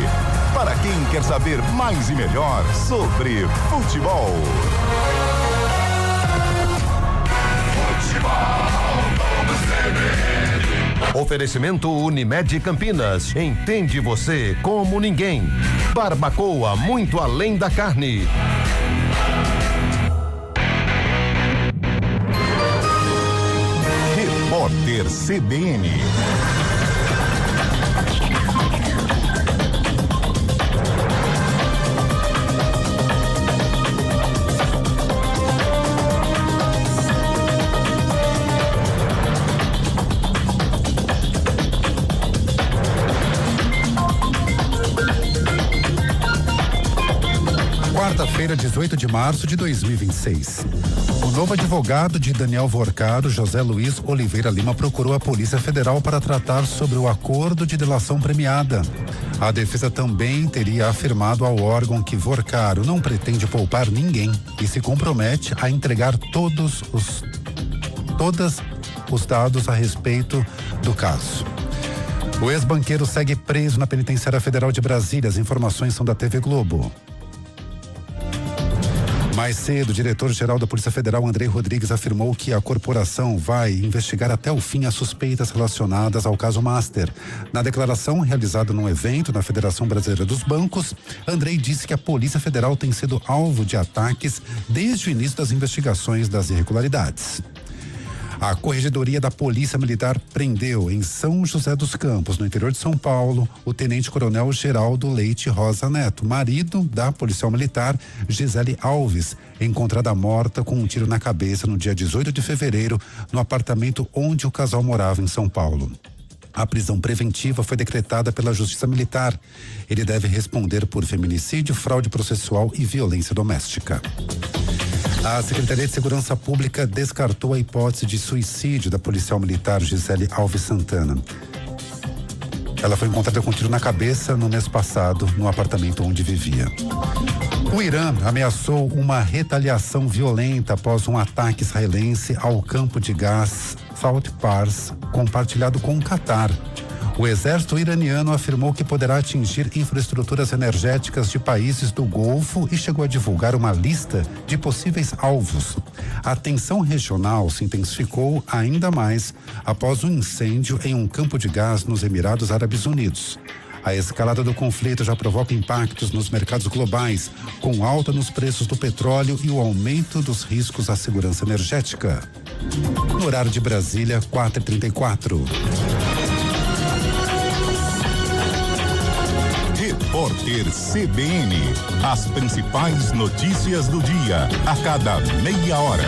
Para quem quer saber mais e melhor sobre futebol. Oferecimento Unimed Campinas. Entende você como ninguém. Barbacoa, muito além da carne. Repórter CBN. Quarta-feira, 18 de março de 2026. O novo advogado de Daniel Vorcaro, José Luiz Oliveira Lima, procurou a Polícia Federal para tratar sobre o acordo de delação premiada. A defesa também teria afirmado ao órgão que Vorcaro não pretende poupar ninguém e se compromete a entregar todos os dados a respeito do caso. O ex-banqueiro segue preso na Penitenciária Federal de Brasília. As informações são da TV Globo. Mais cedo, o diretor-geral da Polícia Federal, Andrei Rodrigues, afirmou que a corporação vai investigar até o fim as suspeitas relacionadas ao caso Master. Na declaração realizada num evento na Federação Brasileira dos Bancos, Andrei disse que a Polícia Federal tem sido alvo de ataques desde o início das investigações das irregularidades. A Corregedoria da Polícia Militar prendeu em São José dos Campos, no interior de São Paulo, o tenente-coronel Geraldo Leite Rosa Neto, marido da policial militar Gisele Alves, encontrada morta com um tiro na cabeça no dia 18 de fevereiro, no apartamento onde o casal morava em São Paulo. A prisão preventiva foi decretada pela Justiça Militar. Ele deve responder por feminicídio, fraude processual e violência doméstica. A Secretaria de Segurança Pública descartou a hipótese de suicídio da policial militar Gisele Alves Santana. Ela foi encontrada com um tiro na cabeça no mês passado, no apartamento onde vivia. O Irã ameaçou uma retaliação violenta após um ataque israelense ao campo de gás Salt Pars, compartilhado com o Catar. O exército iraniano afirmou que poderá atingir infraestruturas energéticas de países do Golfo e chegou a divulgar uma lista de possíveis alvos. A tensão regional se intensificou ainda mais após um incêndio em um campo de gás nos Emirados Árabes Unidos. A escalada do conflito já provoca impactos nos mercados globais, com alta nos preços do petróleo e o aumento dos riscos à segurança energética. No horário de Brasília, 4h34. Repórter CBN. As principais notícias do dia, a cada meia hora.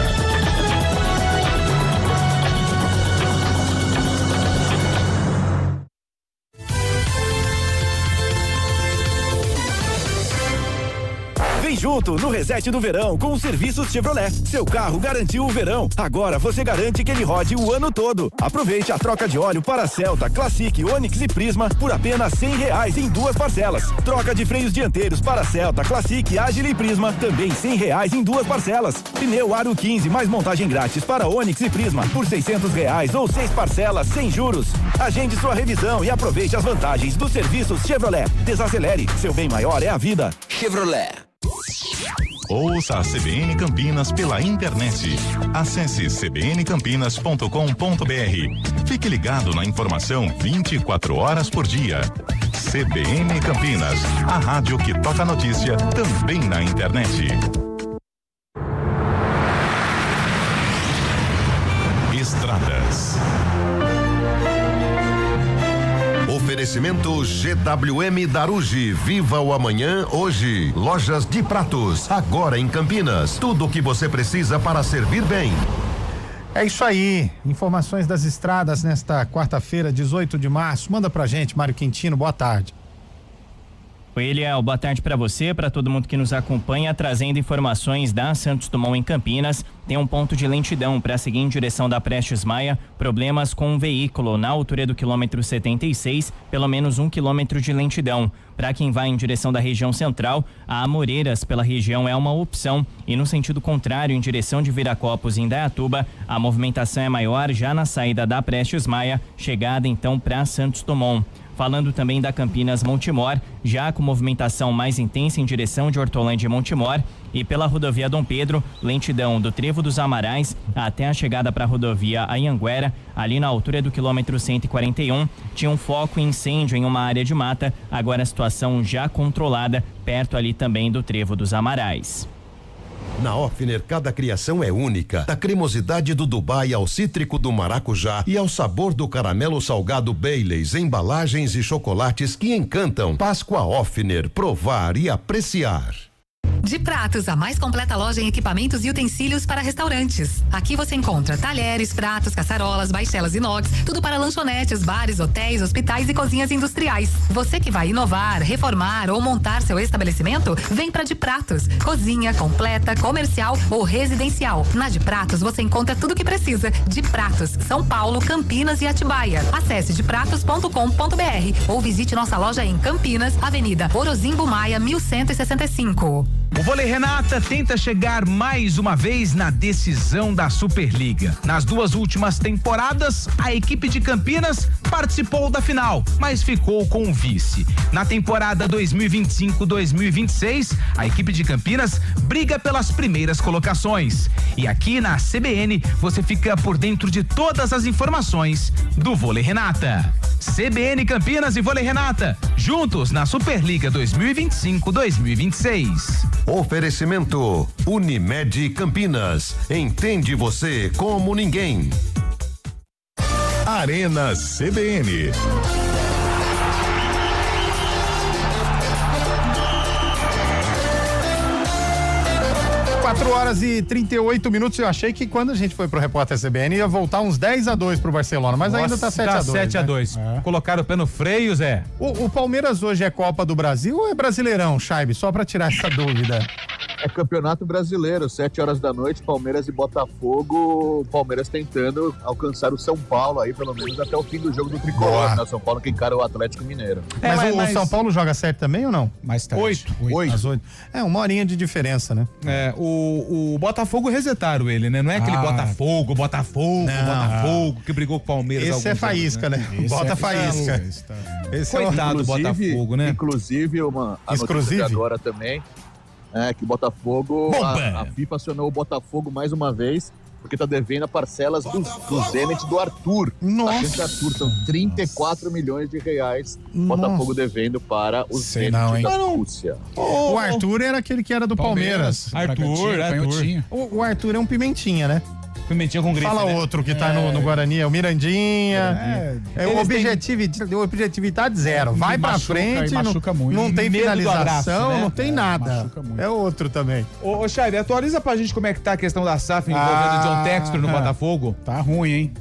Vem junto no Reset do Verão com os serviços Chevrolet. Seu carro garantiu o verão. Agora você garante que ele rode o ano todo. Aproveite a troca de óleo para Celta, Classic, Onix e Prisma por apenas R$100 em 2 parcelas. Troca de freios dianteiros para Celta, Classic, Agile e Prisma também R$100 em 2 parcelas. Pneu Aro 15 mais montagem grátis para Onix e Prisma por R$600 ou 6 parcelas sem juros. Agende sua revisão e aproveite as vantagens dos serviços Chevrolet. Desacelere, seu bem maior é a vida. Chevrolet. Ouça a CBN Campinas pela internet. Acesse cbncampinas.com.br. Fique ligado na informação 24 horas por dia. CBN Campinas, a rádio que toca notícia também na internet. Estradas. Oferecimento GWM Darugi. Viva o amanhã hoje. Lojas de Pratos, agora em Campinas. Tudo o que você precisa para servir bem. É isso aí. Informações das estradas nesta quarta-feira, 18 de março. Manda pra gente, Mário Quintino. Boa tarde. Oi, Eliel, boa tarde para você, para todo mundo que nos acompanha, trazendo informações da Santos Dumont em Campinas. Tem um ponto de lentidão para seguir em direção da Prestes Maia, problemas com um veículo na altura do quilômetro 76, pelo menos 1 quilômetro de lentidão. Para quem vai em direção da região central, a Amoreiras pela região é uma opção e no sentido contrário, em direção de Viracopos e Indaiatuba, a movimentação é maior já na saída da Prestes Maia, chegada então para Santos Dumont. Falando também da Campinas Montemor, já com movimentação mais intensa em direção de Hortolândia e Montemor, e pela rodovia Dom Pedro, lentidão do Trevo dos Amarais até a chegada para a rodovia Anhanguera, ali na altura do quilômetro 141, tinha um foco em incêndio em uma área de mata, agora a situação já controlada, perto ali também do Trevo dos Amarais. Na Offner, cada criação é única. Da cremosidade do Dubai ao cítrico do maracujá e ao sabor do caramelo salgado Baileys, embalagens e chocolates que encantam. Páscoa Offner, provar e apreciar. De Pratos, a mais completa loja em equipamentos e utensílios para restaurantes. Aqui você encontra talheres, pratos, caçarolas, baixelas inox, tudo para lanchonetes, bares, hotéis, hospitais e cozinhas industriais. Você que vai inovar, reformar ou montar seu estabelecimento, vem para De Pratos. Cozinha completa, comercial ou residencial. Na De Pratos você encontra tudo o que precisa. De Pratos, São Paulo, Campinas e Atibaia. Acesse depratos.com.br ou visite nossa loja em Campinas, Avenida Orozimbo Maia, 1165. O Vôlei Renata tenta chegar mais uma vez na decisão da Superliga. Nas 2 últimas temporadas, a equipe de Campinas participou da final, mas ficou com o vice. Na temporada 2025-2026, a equipe de Campinas briga pelas primeiras colocações. E aqui na CBN, você fica por dentro de todas as informações do Vôlei Renata. CBN Campinas e Vôlei Renata, juntos na Superliga 2025-2026. Oferecimento Unimed Campinas. Entende você como ninguém. Arena CBN. 4h38. Eu achei que quando a gente foi pro Repórter CBN ia voltar uns 10-2 pro Barcelona, mas ainda tá 7-2. Tá 7-2. Né? Colocaram o pé no freio, Zé. O Palmeiras hoje é Copa do Brasil ou é Brasileirão, Chaibe? Só pra tirar essa dúvida. É Campeonato Brasileiro, 7h, Palmeiras e Botafogo. Palmeiras tentando alcançar o São Paulo aí, pelo menos até o fim do jogo do Tricolor, né? São Paulo que encara o Atlético Mineiro. Mas o São Paulo joga 7 também ou não? Mais tarde. 8. Às 8. É, 1 horinha de diferença, né? O Botafogo resetaram ele, né? Não é aquele Botafogo que brigou com o Palmeiras. Esse é faísca, né? Bota faísca. Coitado do Botafogo, né? Inclusive, a notícia de agora também, que o Botafogo, a FIFA acionou o Botafogo mais uma vez, porque tá devendo a parcelas do Zenit do Arthur. Nossa! Arthur, são 34 milhões de reais. Botafogo devendo para o Zenit da Rússia. O Arthur era aquele que era do Palmeiras. Arthur. O Arthur é um pimentinha, né? Pimentinha com grife. Fala outro que tá no Guarani, é o Mirandinha. O objetividade zero. Vai pra frente, não tem finalização, não tem nada. É outro também. Ô, Chay, atualiza pra gente como é que tá a questão da SAF envolvendo o John Textor no Botafogo. Tá ruim, hein?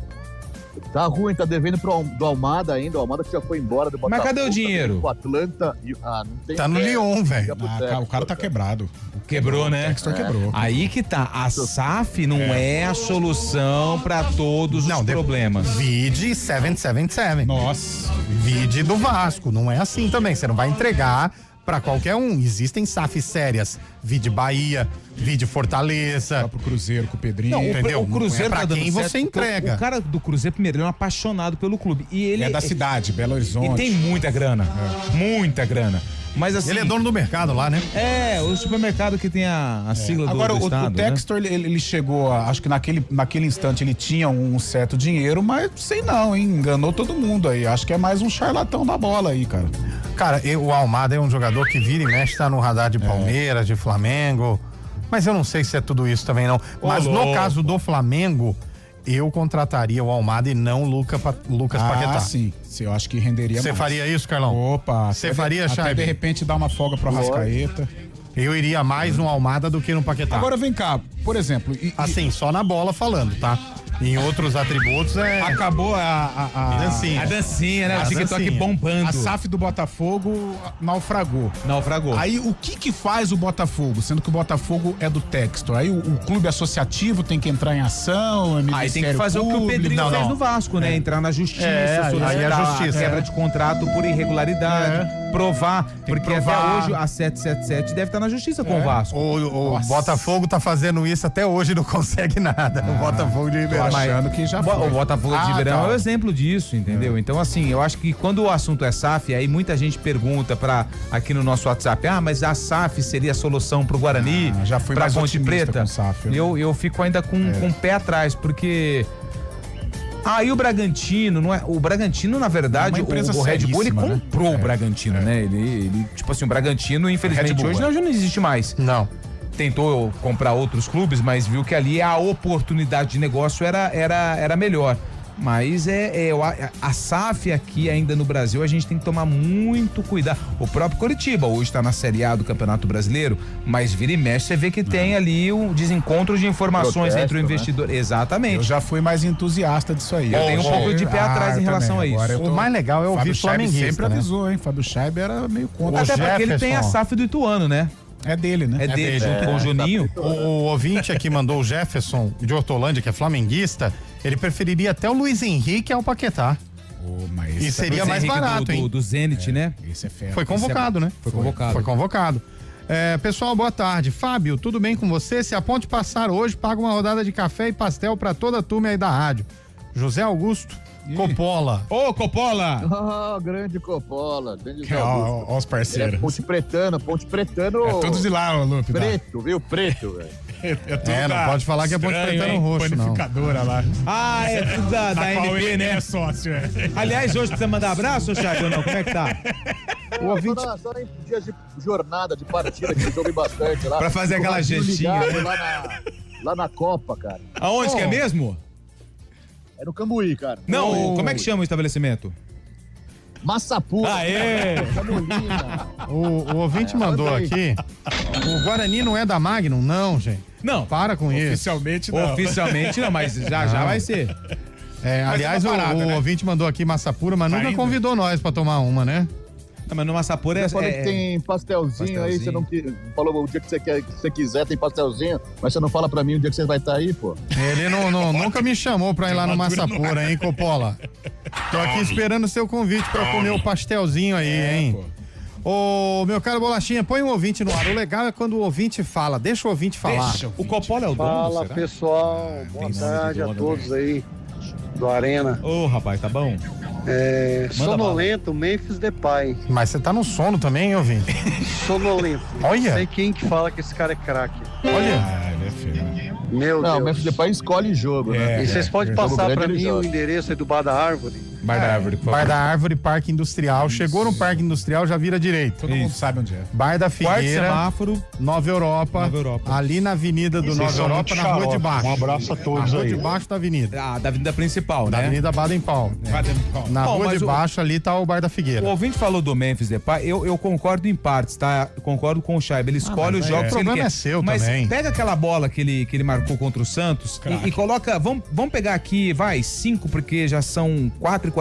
Tá ruim, tá devendo do Almada ainda. O Almada que já foi embora do Botafogo. Mas cadê o dinheiro? O Atlanta. Não tem. Tá no Lyon, velho. O cara tá quebrado. Quebrou, né? Quebrou. Aí que tá. A SAF não é a solução pra todos os problemas. Vide 777. Nossa. Vide do Vasco. Não é assim também. Você não vai entregar pra qualquer um. Existem SAFs sérias. Vide Bahia, vide Fortaleza. Só pro Cruzeiro com o Pedrinho. Não, entendeu? O Cruzeiro é pra tá quem você entrega. O cara do Cruzeiro, primeiro, ele é um apaixonado pelo clube. E ele é da cidade, Belo Horizonte. E tem muita grana. Muita grana. Mas assim, ele é dono do mercado lá, né? O supermercado que tem a sigla Agora, do estado. O Textor, né? ele chegou acho que naquele instante ele tinha um certo dinheiro, mas sei não, hein? Enganou todo mundo aí. Acho que é mais um charlatão da bola aí, cara. Cara, o Almada é um jogador que vira e mexe, tá no radar de Palmeiras, de Flamengo. Mas eu não sei se é tudo isso também, não. Mas no caso do Flamengo, eu contrataria o Almada e não o Lucas Paquetá. Sim. Eu acho que renderia mais. Você faria isso, Carlão? Opa. Você faria, Chay? Até de repente dar uma folga pro Arrascaeta. Eu iria mais no Almada do que no Paquetá. Agora vem cá, por exemplo... Assim, só na bola falando, tá? Em outros atributos acabou a dancinha. A dancinha, né? O TikTok bombando. A SAF do Botafogo naufragou. Aí o que faz o Botafogo? Sendo que o Botafogo é do Textor. Aí o clube associativo tem que entrar em ação, aí tem que fazer público, o que o Pedrinho fez no Vasco, né? Entrar na justiça, solicitar a justiça, quebra de contrato por irregularidade, provar, porque até hoje a 777 deve estar na justiça com o Vasco. O Botafogo tá fazendo isso até hoje, não consegue nada. O Botafogo de Ribeirão. Achando que já foi. O Botafogo de Ribeirão é o exemplo disso, entendeu? Então, assim, eu acho que quando o assunto é SAF, aí muita gente pergunta aqui no nosso WhatsApp, mas a SAF seria a solução pro Guarani, já fui pra mais Ponte Preta? Com SAF, eu fico ainda com o pé atrás, porque... e o Bragantino, não é? O Bragantino, na verdade, o Red Bull, ele comprou o Bragantino, né? Ele, tipo assim, o Bragantino, infelizmente, hoje já não existe mais. Não. Tentou comprar outros clubes, mas viu que ali a oportunidade de negócio era melhor. Mas a SAF aqui ainda no Brasil, a gente tem que tomar muito cuidado. O próprio Coritiba hoje está na Série A do Campeonato Brasileiro, mas vira e mexe, você vê que tem ali um desencontro de informações entre o investidor. Exatamente. Eu já fui mais entusiasta disso aí. Eu tenho um pouco de pé atrás em relação a isso. O mais legal é ouvir flamenguista, sempre avisou, hein? Fábio Scheibe era meio contra. Até porque ele tem a SAF do Ituano, né? É dele, né? É dele, junto com o Juninho. O ouvinte aqui mandou o Jefferson de Hortolândia, que é flamenguista, ele preferiria até o Luiz Henrique ao Paquetá. E seria mais barato, hein? Do Zenit, né? Esse é fera. Foi convocado, né? Foi convocado. Pessoal, boa tarde. Fábio, tudo bem com você? Se a Ponte passar hoje, paga uma rodada de café e pastel pra toda a turma aí da rádio. José Augusto Coppola. Ô, Coppola! Grande Coppola. Ó os parceiros. Ponte Pretano. É todos de lá, Lupe. Preto, viu? Preto, velho. Não pode falar que é Ponte Pretano roxo, não. Panificadora lá. É tudo da NP, né? É sócio, Aliás, hoje precisa mandar abraço, Thiago, ou não? Como é que tá? O ouvinte... Só em dias de jornada, de partida, que eu ouvi bastante lá. Pra fazer aquela gestinha, né? Lá na Copa, cara. Aonde que é mesmo? É no Cambuí, cara. Não, como é que chama o estabelecimento? Massapura. Aê! O ouvinte mandou aqui. O Guarani não é da Magnum? Não, gente. Não. Para com isso. Oficialmente não. Oficialmente não, mas já vai ser. Aliás, o ouvinte mandou aqui massa pura, mas nunca convidou nós pra tomar uma, né? Não, mas no massa pura Você falou que tem pastelzinho aí, você não falou o dia que você quiser, tem pastelzinho, mas você não fala pra mim o dia que você vai estar aí, pô. Ele nunca me chamou pra ir lá no Massa Pura, hein, Coppola? Tô aqui esperando o seu convite pra comer o pastelzinho aí, hein? Ô, meu caro Bolachinha, põe um ouvinte no ar. O legal é quando o ouvinte fala, deixa o ouvinte falar. O Coppola é o dono, Fala, será? pessoal, boa tarde a todos aí do Arena. Ô, rapaz, tá bom? Sonolento, Memphis Depay. Mas você tá no sono também, hein, ouvinte? Sonolento. Olha. Sei quem que fala que esse cara é craque. Olha. Ele é feio. Meu Deus. Não, o Memphis Depay escolhe jogo, né? E vocês podem passar pra mim o endereço aí do Bar da Árvore? Bar da Árvore, por favor. Bar da Árvore, Parque Industrial. Chegou no Parque Industrial, já vira direito. Todo mundo sabe onde é. Bar da Quarto Figueira, semáforo, Nova Europa, Nova Europa. ali na Avenida do Nova Europa, na Rua de Baixo. Um abraço a todos Na Rua aí. de Baixo da Avenida. da avenida principal, Da né? Avenida Baden-Powell. Na Bom, Rua mas de Baixo ali tá o Bar da Figueira. O ouvinte falou do Memphis Depay, eu concordo em partes, tá? Concordo com o Scheibe, ele escolhe os jogos O que ele problema quer. é seu Mas também. pega aquela bola que ele marcou contra o Santos e coloca, vamos pegar aqui, 5, porque já são 4h45,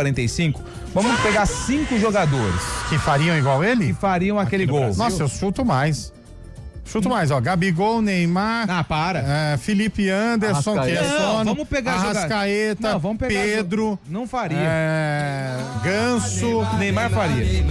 vamos pegar 5 jogadores. Que fariam igual ele? Que fariam aquele gol. Nossa, eu chuto mais. Chuto mais, ó. Gabigol, Neymar. Ah, para. Felipe Anderson, que é Não, sono. vamos pegar Arrascaeta, Não, vamos pegar Pedro. Não faria. Ganso. Neymar faria.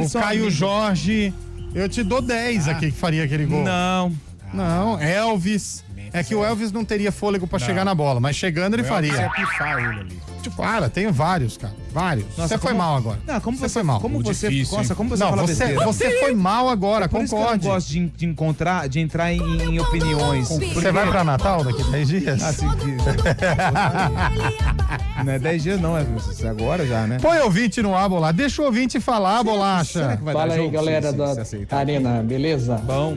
O Caio Jorge. Eu te dou 10 aqui que faria aquele gol. Não, Elvis. É que o Elvis não teria fôlego pra chegar na bola, mas chegando ele faria. Você pifar ele ali. Para, tenho vários, cara. Vários. Nossa, Você foi mal agora. Não, como você foi mal. Como você, difícil, nossa, como você Não, fala você besteira? foi mal agora, Por isso que eu concorde. não gosto de entrar em opiniões. Você vai pra Natal daqui 10 dias? Ah, sim, não é 10 dias não, é agora já, né? Põe o ouvinte no ar, Bolacha. Deixa o ouvinte falar, Bolacha. Será que vai Fala dar aí, jogo, galera se da aceitar? Arena, beleza? Bom.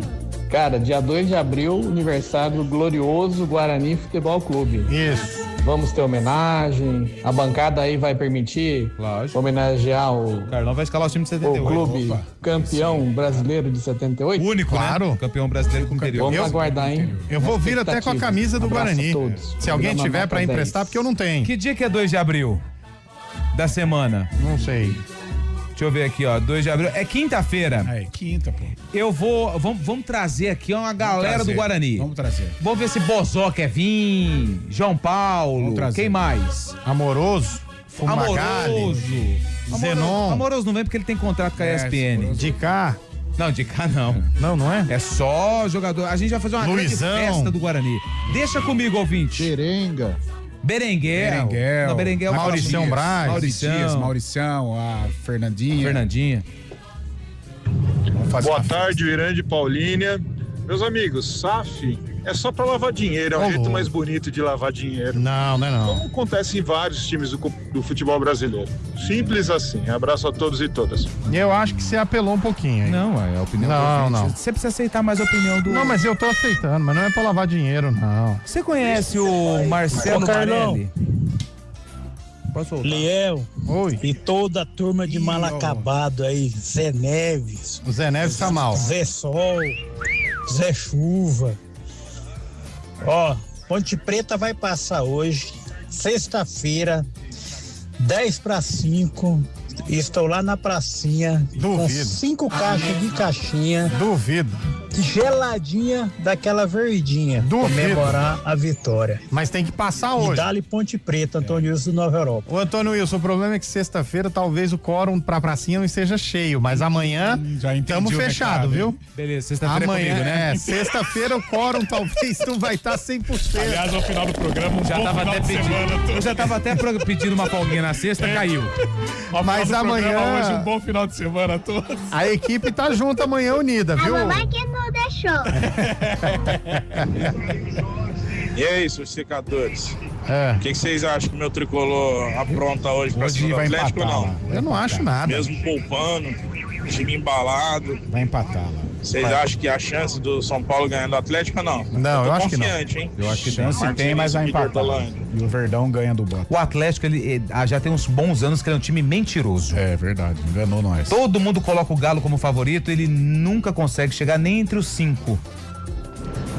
Cara, dia 2 de abril, aniversário do glorioso Guarani Futebol Clube. Isso. Vamos ter homenagem. A bancada aí vai permitir homenagear o Carlão vai escalar o time de 78. O clube campeão brasileiro de 78. Único, claro. Né? Campeão brasileiro com interior. Vamos aguardar, hein? Eu vou vir até com a camisa do Abraço Guarani. a todos. Se alguém Programa tiver pra nota 10. emprestar, porque eu não tenho. Que dia que é 2 de abril da semana? Não sei. Deixa eu ver aqui, ó. 2 de abril. É quinta-feira. É, quinta, pô. Eu vou. Vamos trazer aqui uma galera do Guarani. Vamos trazer. Vamos ver se Bozó quer vir. João Paulo. Quem mais? Amoroso. Fumagalli. Zenon. Amoroso não vem porque ele tem contrato com a ESPN. De cá. Não, de cá não. Não é? É só jogador. A gente vai fazer uma Luizão. grande festa do Guarani. Deixa comigo, ouvinte. Berenguel. Não, Berenguel. Mauricião Braz. Mauricião, a Fernandinha. Boa tarde, Irã de Paulínia. Meus amigos, SAF é só pra lavar dinheiro, é um jeito mais bonito de lavar dinheiro. Não, não é não. Como acontece em vários times do futebol brasileiro. Simples assim. Abraço a todos e todas. Eu acho que você apelou um pouquinho, hein? Não, é a opinião do Não, ouvinte. não. Você precisa aceitar mais a opinião do... Não, mas eu tô aceitando, mas não é pra lavar dinheiro, não. Você conhece o Marcelo Marelli? Liel. Oi. E toda a turma de mal acabado aí, Zé Neves. O Zé Neves tá mal. Zé Sol, Zé Chuva. Ó, Ponte Preta vai passar hoje, sexta-feira, 10:05. Estou lá na pracinha. Duvido. Com 5 caixas de caixinha. Duvido. Geladinha daquela verdinha. Duvido. Comemorar a vitória. Mas tem que passar hoje. E dá-lhe Ponte Preta, Antônio Wilson do Nova Europa. Ô, Antônio Wilson, o problema é que sexta-feira talvez o quórum pra pracinha não esteja cheio, mas amanhã estamos fechados, viu? Beleza, sexta-feira Amanhã, é comigo, né? Sexta-feira o quórum talvez não vai estar 100%. Aliás, ao final do programa, Já tava até pedindo. Eu já tava até pedindo uma folguinha na sexta, caiu. Mas amanhã hoje um bom final de semana a todos. a equipe tá junto amanhã unida, viu? A mamãe que não deixou. E aí, seus secadores? É. O que vocês acham que o meu tricolor apronta hoje pra cima do Atlético ou não? Eu não acho nada. Mesmo poupando, time embalado. Vai empatar lá. Vocês acham que a chance do São Paulo ganhar do Atlético ou não? Não, eu acho que não. Confiante, hein? Eu acho que chance tem, Martins mas vai e empatar. Hortolândia. E o Verdão ganha do Botafogo. O Atlético, ele já tem uns bons anos que ele é um time mentiroso. É verdade, enganou nós. Todo mundo coloca o Galo como favorito, ele nunca consegue chegar nem entre os 5.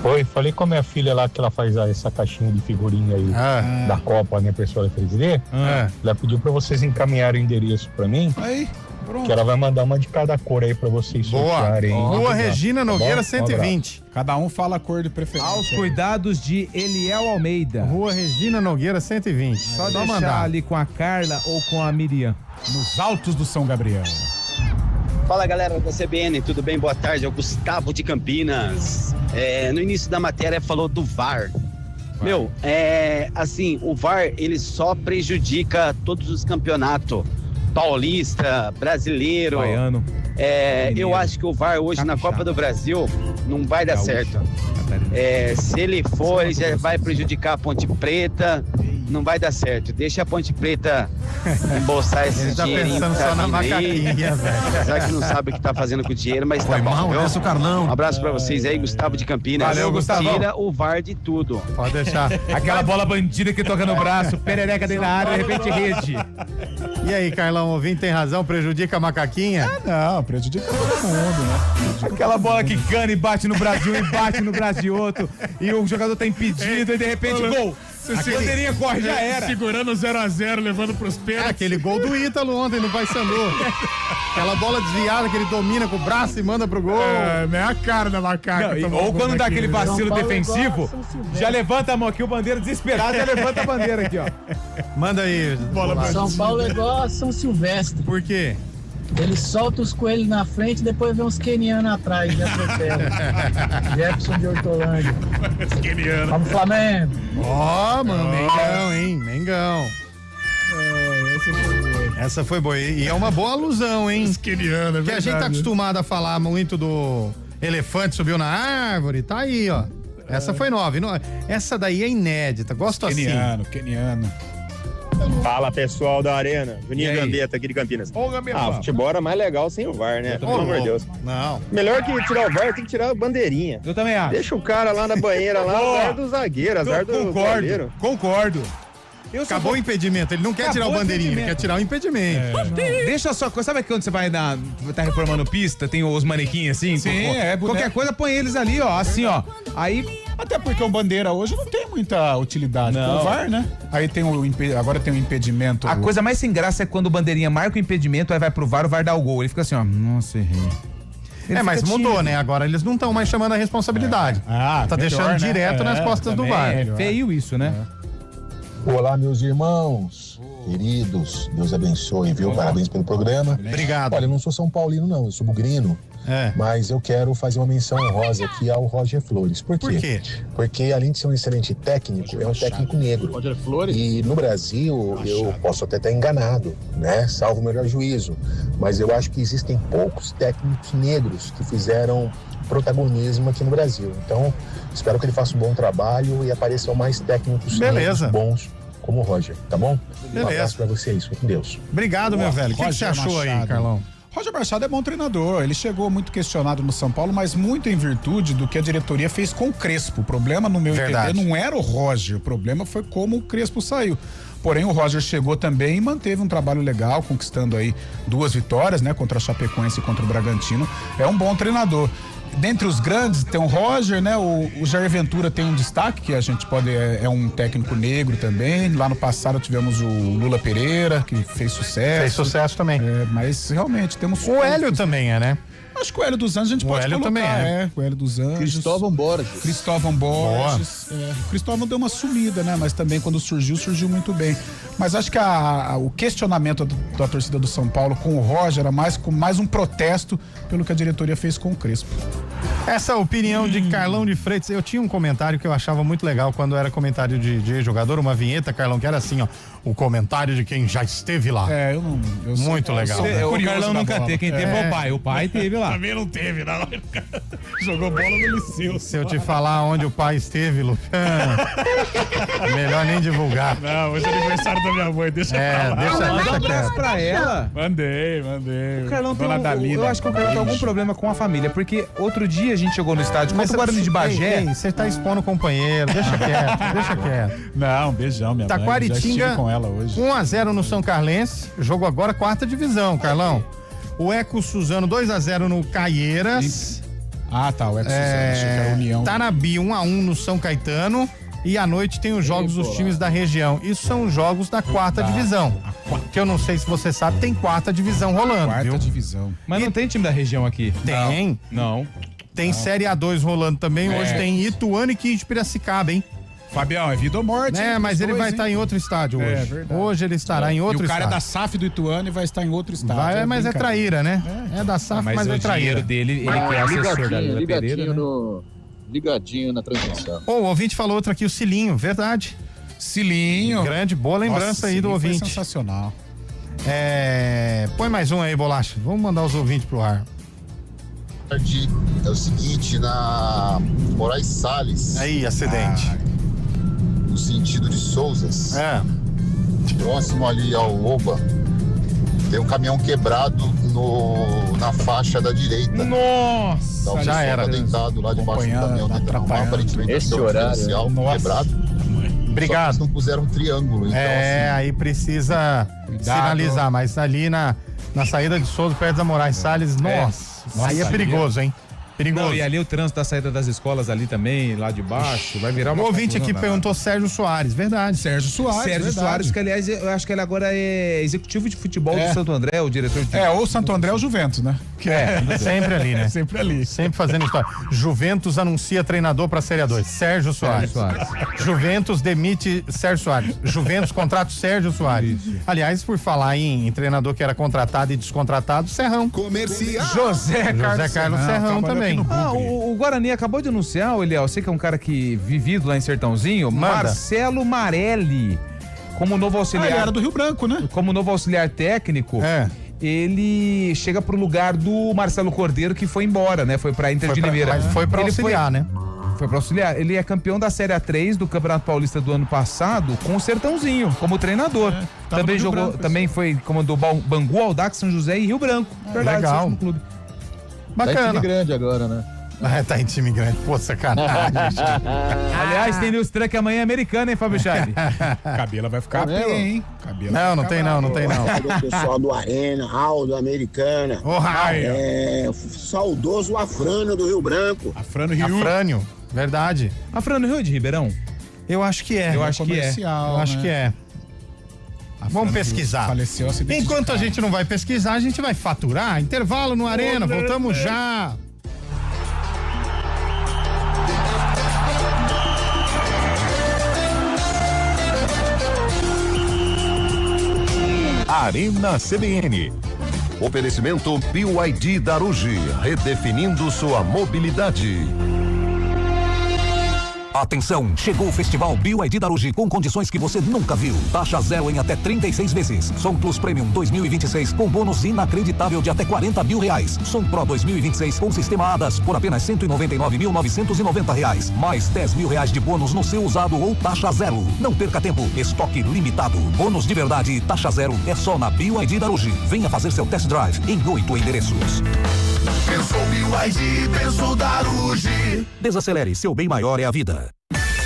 Oi, falei com a minha filha lá que ela faz essa caixinha de figurinha aí da Copa na impressora 3D. Ela pediu pra vocês encaminharem o endereço pra mim. Aí, pronto. Que ela vai mandar uma de cada cor aí pra vocês sortearem. Rua Regina Nogueira, 120. Cada um fala a cor de preferência. Aos cuidados de Eliel Almeida. Rua Regina Nogueira, 120. Só deixar mandar ali com a Carla ou com a Miriam. Nos altos do São Gabriel. Fala, galera da CBN, tudo bem? Boa tarde, é o Gustavo de Campinas. No início da matéria falou do VAR. Meu, assim, o VAR, ele só prejudica todos os campeonatos. Paulista, brasileiro. Baiano. Eu acho que o VAR hoje na Copa do Brasil não vai dar certo. Se ele for, ele já vai prejudicar a Ponte Preta. Não vai dar certo. Deixa a Ponte Preta embolsar esse dinheiro. Ele tá pensando só na macaquinha, velho. Apesar que não sabe o que tá fazendo com o dinheiro, mas tá bom. Desce o Carlão. Um abraço pra vocês aí, Gustavo de Campinas. Valeu, Gustavo. Tira o VAR de tudo. Pode deixar. Aquela bola bandida que toca no braço, perereca dentro da área, de repente rede. E aí, Carlão, ouvinte tem razão, prejudica a macaquinha? Não, prejudica todo mundo, né? Aquela bola que cana e bate no Brasil, e bate no Brasil outro, e o jogador tá impedido, e de repente, gol. A bandeirinha corre, já era. Segurando 0x0, levando pros pênaltis. Aquele gol do Ítalo ontem no Paysandu. Aquela bola desviada que ele domina com o braço e manda pro gol. É a cara da macaca. Não, ou quando dá aquele vacilo defensivo, já levanta a mão aqui, o bandeira desesperado, já levanta a bandeira aqui, ó. Manda aí. São Paulo é igual a São Silvestre. Por quê? Ele solta os coelhos na frente e depois vem uns quenianos atrás e atropela. Jefferson de Hortolândia. Queniano. Vamos, Flamengo. Ó, mano, Mengão, hein? Mengão. Essa foi boa. E é uma boa alusão, hein? Queniano, é que a gente tá acostumado a falar muito do elefante subiu na árvore, tá aí, ó. Essa foi nova. Essa daí é inédita. Gosto Queniano. Fala, pessoal da Arena. Juninho Gambetta aqui de Campinas. O futebol era mais legal sem o VAR, né? Pelo amor de Deus. Não. Melhor que tirar o VAR, tem que tirar a bandeirinha. Eu também acho. Deixa o cara lá na banheira, lá, azar do zagueiro, azar do goleiro. Concordo. Acabou o impedimento, ele não quer tirar o bandeirinho, ele quer tirar o impedimento. Deixa só, sabe quando você vai tá reformando pista, tem os manequins assim? Sim, qualquer coisa põe eles ali, ó, assim, ó. Aí, até porque o bandeira hoje não tem muita utilidade. Não. O VAR, né? Aí tem agora tem o impedimento. A coisa mais sem graça é quando o bandeirinha marca o impedimento, aí vai pro VAR, o VAR dá o gol. Ele fica assim, ó, nossa, errei. Mas mudou, né? Agora eles não estão mais chamando a responsabilidade. Tá melhor, deixando direto nas costas do VAR. É feio isso, né? Olá, meus irmãos, queridos, Deus abençoe, viu? Parabéns pelo programa. Obrigado. Olha, eu não sou São Paulino, não, eu sou bugrino, mas eu quero fazer uma menção honrosa aqui ao Roger Flores. Por quê? Porque além de ser um excelente técnico, é um técnico negro. Roger Flores? E no Brasil, eu posso até estar enganado, né? Salvo o melhor juízo. Mas eu acho que existem poucos técnicos negros que fizeram protagonismo aqui no Brasil. Então, espero que ele faça um bom trabalho e apareçam mais técnicos negros bons como o Roger, tá bom? Beleza. Um abraço pra vocês, fiquem com Deus. Obrigado, meu velho. O que você achou aí, Carlão? Roger Machado é bom treinador, ele chegou muito questionado no São Paulo, mas muito em virtude do que a diretoria fez com o Crespo. O problema, no meu entender, não era o Roger, o problema foi como o Crespo saiu. Porém, o Roger chegou também e manteve um trabalho legal, conquistando aí 2 vitórias, né? Contra a Chapecoense e contra o Bragantino. É um bom treinador. Dentre os grandes tem o Roger, né? O Jair Ventura tem um destaque, que a gente pode... É um técnico negro também. Lá no passado tivemos o Lula Pereira, que fez sucesso. Fez sucesso também. Mas realmente temos... O Hélio também né? Acho que o Hélio dos Anjos a gente pode colocar. Também o Hélio dos Anjos. Cristóvão Borges. O Cristóvão deu uma sumida, né? Mas também quando surgiu muito bem. Mas acho que o questionamento da torcida do São Paulo com o Roger era mais um protesto pelo que a diretoria fez com o Crespo. Essa opinião de Carlão de Freitas, eu tinha um comentário que eu achava muito legal quando era comentário de jogador, uma vinheta, Carlão, que era assim, ó, o comentário de quem já esteve lá. Muito legal. O Carlão nunca teve, quem teve é o pai. O pai teve lá. Também não teve, não. Jogou bola no Liceu. Se eu te falar onde o pai esteve, Luciano, melhor nem divulgar. Não, hoje é aniversário da minha mãe, deixa pra lá. Manda um abraço pra ela. Mandei. O Carlão eu acho que o Carlão tem algum problema com a família, porque outro dia a gente chegou no estádio, contra o Guarani de Bagé. Você tá expondo o companheiro, deixa quieto. Não, beijão, minha mãe. Taquaritinga, 1-0 no São Carlense, jogo agora 4ª divisão, Carlão. O Eco Suzano 2-0 no Caieiras. Ah, tá, o ex-Suzano, achei que era União. Tanabi 1-1 no São Caetano. E à noite tem os jogos dos times da região. Isso são jogos da 4ª divisão. Que eu não sei se você sabe, tem 4ª divisão rolando. 4ª divisão. Mas não tem time da região aqui? Tem. Não. Tem Série A2 rolando também. Hoje tem Ituano e 15 de Piracicaba, hein? Fabião, é vida ou morte. Mas ele vai estar em outro estádio hoje. Verdade. Hoje ele estará em outro estádio. E o cara da SAF do Ituano vai estar em outro estádio. Mas é traíra, né? É da SAF, mas é traíra. O dinheiro dele, ele quer assessor da Vila Pereira, né? Ligadinho na transmissão. O ouvinte falou outro aqui, o Cilinho, verdade. Cilinho. Grande, boa lembrança aí do ouvinte. Foi sensacional. Põe mais um aí, Bolacha. Vamos mandar os ouvintes pro ar. É o seguinte, na Moraes Salles. Aí, acidente. No sentido de Souzas. Próximo ali ao Oba. Tem um caminhão quebrado na faixa da direita. Nossa! Já era. Deitado lá debaixo do caminhão, aparentemente esse horário quebrado. Obrigado. Não puseram um triângulo. Então, aí precisa sinalizar, mas ali na saída de Souza, perto da Moraes Salles, nossa, aí é perigoso, hein? Perigoso. Não, e ali o trânsito da saída das escolas ali também, lá de baixo, vai virar uma... O ouvinte aqui perguntou Sérgio Soares, verdade. Sérgio Soares, que aliás, eu acho que ele agora é executivo de futebol do Santo André, o diretor de... ou Santo André ou Juventus, né? Sempre ali, né? Sempre ali. Sempre fazendo história. Juventus anuncia treinador pra Série A2, Sérgio Soares. Juventus demite Sérgio Soares. Juventus contrata Sérgio Soares. Aliás, por falar em treinador que era contratado e descontratado, Serrão. Comercial. José Carlos Serrão também. O Guarani acabou de anunciar, Eliel, você que é um cara que vivido lá em Sertãozinho, Marcelo Marelli, como novo auxiliar. Ele era do Rio Branco, né? Como novo auxiliar técnico. Ele chega pro lugar do Marcelo Cordeiro, que foi embora, né? Foi pra Inter de Limeira. Mas foi pra auxiliar, né? Foi pra auxiliar. Ele é campeão da Série A3 do Campeonato Paulista do ano passado com o Sertãozinho, como treinador. Também jogou, também foi comandou Bangu, Audax, São José e Rio Branco. Verdade, legal. No clube. Bacana. Tá em time grande agora, né? Tá em time grande. Pô, sacanagem. Aliás, tem News Truck amanhã americana, hein, Fábio Chave? Cabela vai ficar bem, hein? Não tem não. O pessoal do Arena, Aldo, Americana. Saudoso Afrânio do Rio Branco. Afrânio, verdade. Afrânio Rio de Ribeirão? Eu acho que é. Eu acho que é. Vamos pesquisar. Faleceu, enquanto a gente não vai pesquisar, a gente vai faturar. Intervalo no Arena, voltamos já. Arena CBN. Oferecimento BYD Darugi, redefinindo sua mobilidade. Atenção, chegou o Festival BYD Darugi com condições que você nunca viu. Taxa zero em até 36 vezes. Som Plus Premium 2026 com bônus inacreditável de até R$40 mil. Som Pro 2026 com sistema ADAS por apenas R$199.990. Mais R$10 mil de bônus no seu usado ou taxa zero. Não perca tempo, estoque limitado. Bônus de verdade e taxa zero é só na BYD Darugi. Venha fazer seu test drive em 8 endereços. Pensou BYD, pensou Darugi. Desacelere, seu bem maior é a vida.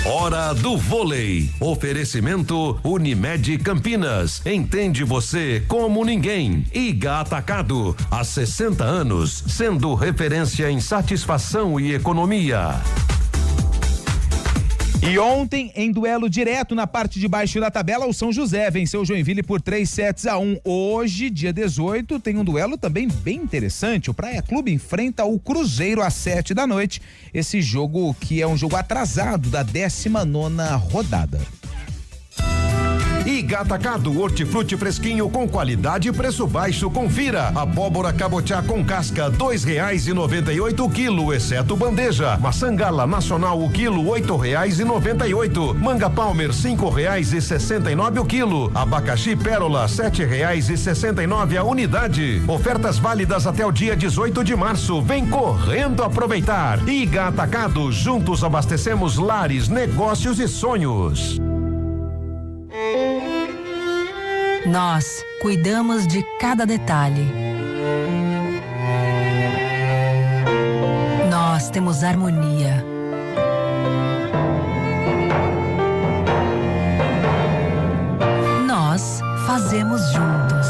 Hora do vôlei. Oferecimento Unimed Campinas. Entende você como ninguém. Iga Atacado. Há 60 anos, sendo referência em satisfação e economia. E ontem, em duelo direto na parte de baixo da tabela, o São José venceu o Joinville por 3-1. Hoje, dia 18, tem um duelo também bem interessante. O Praia Clube enfrenta o Cruzeiro às 7 da noite. Esse jogo que é um jogo atrasado da 19ª rodada. Iga Atacado, hortifruti fresquinho com qualidade e preço baixo. Confira. Abóbora cabotiá com casca, R$2,98 o quilo, exceto bandeja. Maçã gala nacional o quilo, R$8,98. Manga Palmer, R$5,69 o quilo. Abacaxi pérola, R$7,69 a unidade. Ofertas válidas até o dia 18 de março. Vem correndo aproveitar. Iga Atacado, juntos abastecemos lares, negócios e sonhos. Nós cuidamos de cada detalhe. Nós temos harmonia. Nós fazemos juntos.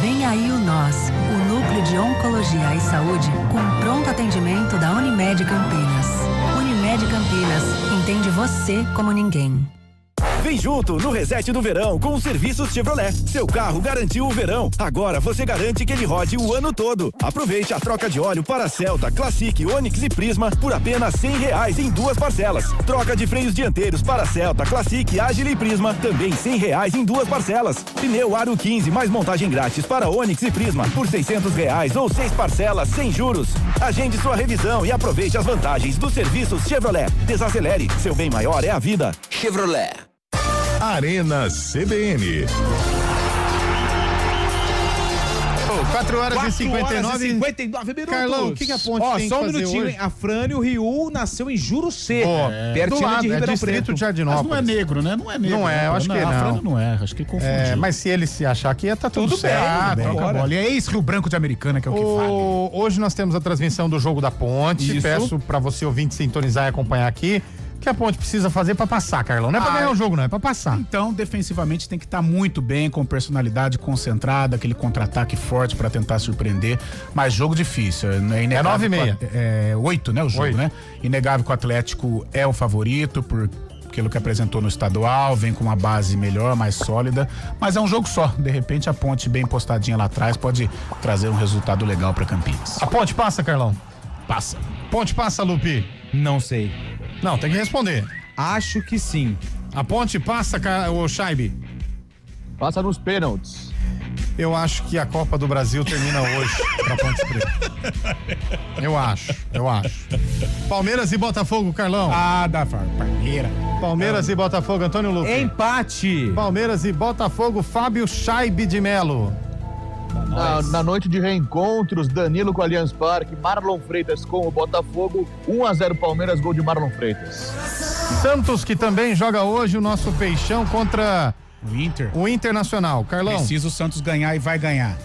Vem aí o Nós, o Núcleo de Oncologia e Saúde com pronto atendimento Unimed Campinas. Unimed Campinas, entende você como ninguém. Vem junto no Reset do Verão com os serviços Chevrolet. Seu carro garantiu o verão. Agora você garante que ele rode o ano todo. Aproveite a troca de óleo para Celta, Classic, Onix e Prisma por apenas R$100 em 2 parcelas. Troca de freios dianteiros para Celta, Classic, Agile e Prisma também R$100 em 2 parcelas. Pneu Aro 15 mais montagem grátis para Onix e Prisma por R$600 ou 6 parcelas sem juros. Agende sua revisão e aproveite as vantagens dos serviços Chevrolet. Desacelere, seu bem maior é a vida. Chevrolet. Arena CBN. 4h59 minutos. Carlão, o que a Ponte tem que fazer hoje? Só um minutinho, hein? A Frânio Riu nasceu em Jurucê, pertinho de Ribeirão Preto. De Jardinópolis. Mas não é negro, né? Não é negro. Não é, eu acho que não. A Frânio não é, acho que confundiu. Mas se ele se achar que tá tudo certo. Troca a bola. E é esse Rio Branco de Americana que é o que vale. Hoje nós temos a transmissão do Jogo da Ponte. Peço pra você ouvinte sintonizar e acompanhar aqui. Que a Ponte precisa fazer pra passar, Carlão? Não é pra ganhar o jogo, não, é pra passar. Então, defensivamente tem que estar muito bem, com personalidade concentrada, aquele contra-ataque forte pra tentar surpreender, mas jogo difícil. É 9h30. É 8, né, o jogo, 8. Né? Inegável que o Atlético é o favorito, por aquilo que apresentou no estadual, vem com uma base melhor, mais sólida, mas é um jogo só. De repente, a Ponte bem postadinha lá atrás pode trazer um resultado legal pra Campinas. A Ponte passa, Carlão? Passa. Ponte passa, Lupi? Não sei. Não, tem que responder. Acho que sim. A Ponte passa, o Scheibe? Passa nos pênaltis. Eu acho que a Copa do Brasil termina hoje pra Ponte Preta. Eu acho. Palmeiras e Botafogo, Carlão. Da Palmeira. Palmeiras e Botafogo, Antônio Lucas. Empate. Palmeiras e Botafogo, Fábio Scheibe de Melo. Na noite de reencontros, Danilo com o Allianz Parque, Marlon Freitas com o Botafogo, 1-0 Palmeiras, gol de Marlon Freitas. Santos, que também joga hoje o nosso Peixão contra o Internacional. Carlão. Precisa o Santos ganhar e vai ganhar.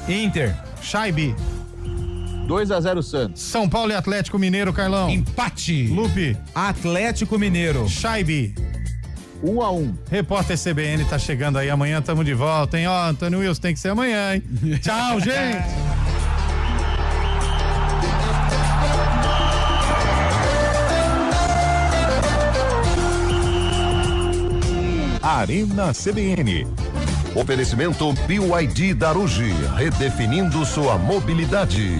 Inter, Scheibe. 2-0 Santos. São Paulo e Atlético Mineiro, Carlão. Empate. Lupe. Atlético Mineiro. Scheibe. 1-1. Repórter CBN tá chegando aí, amanhã tamo de volta, hein? Ó, Antônio Wilson, tem que ser amanhã, hein? Tchau, gente! Arena CBN. Oferecimento BYD Darugi, redefinindo sua mobilidade.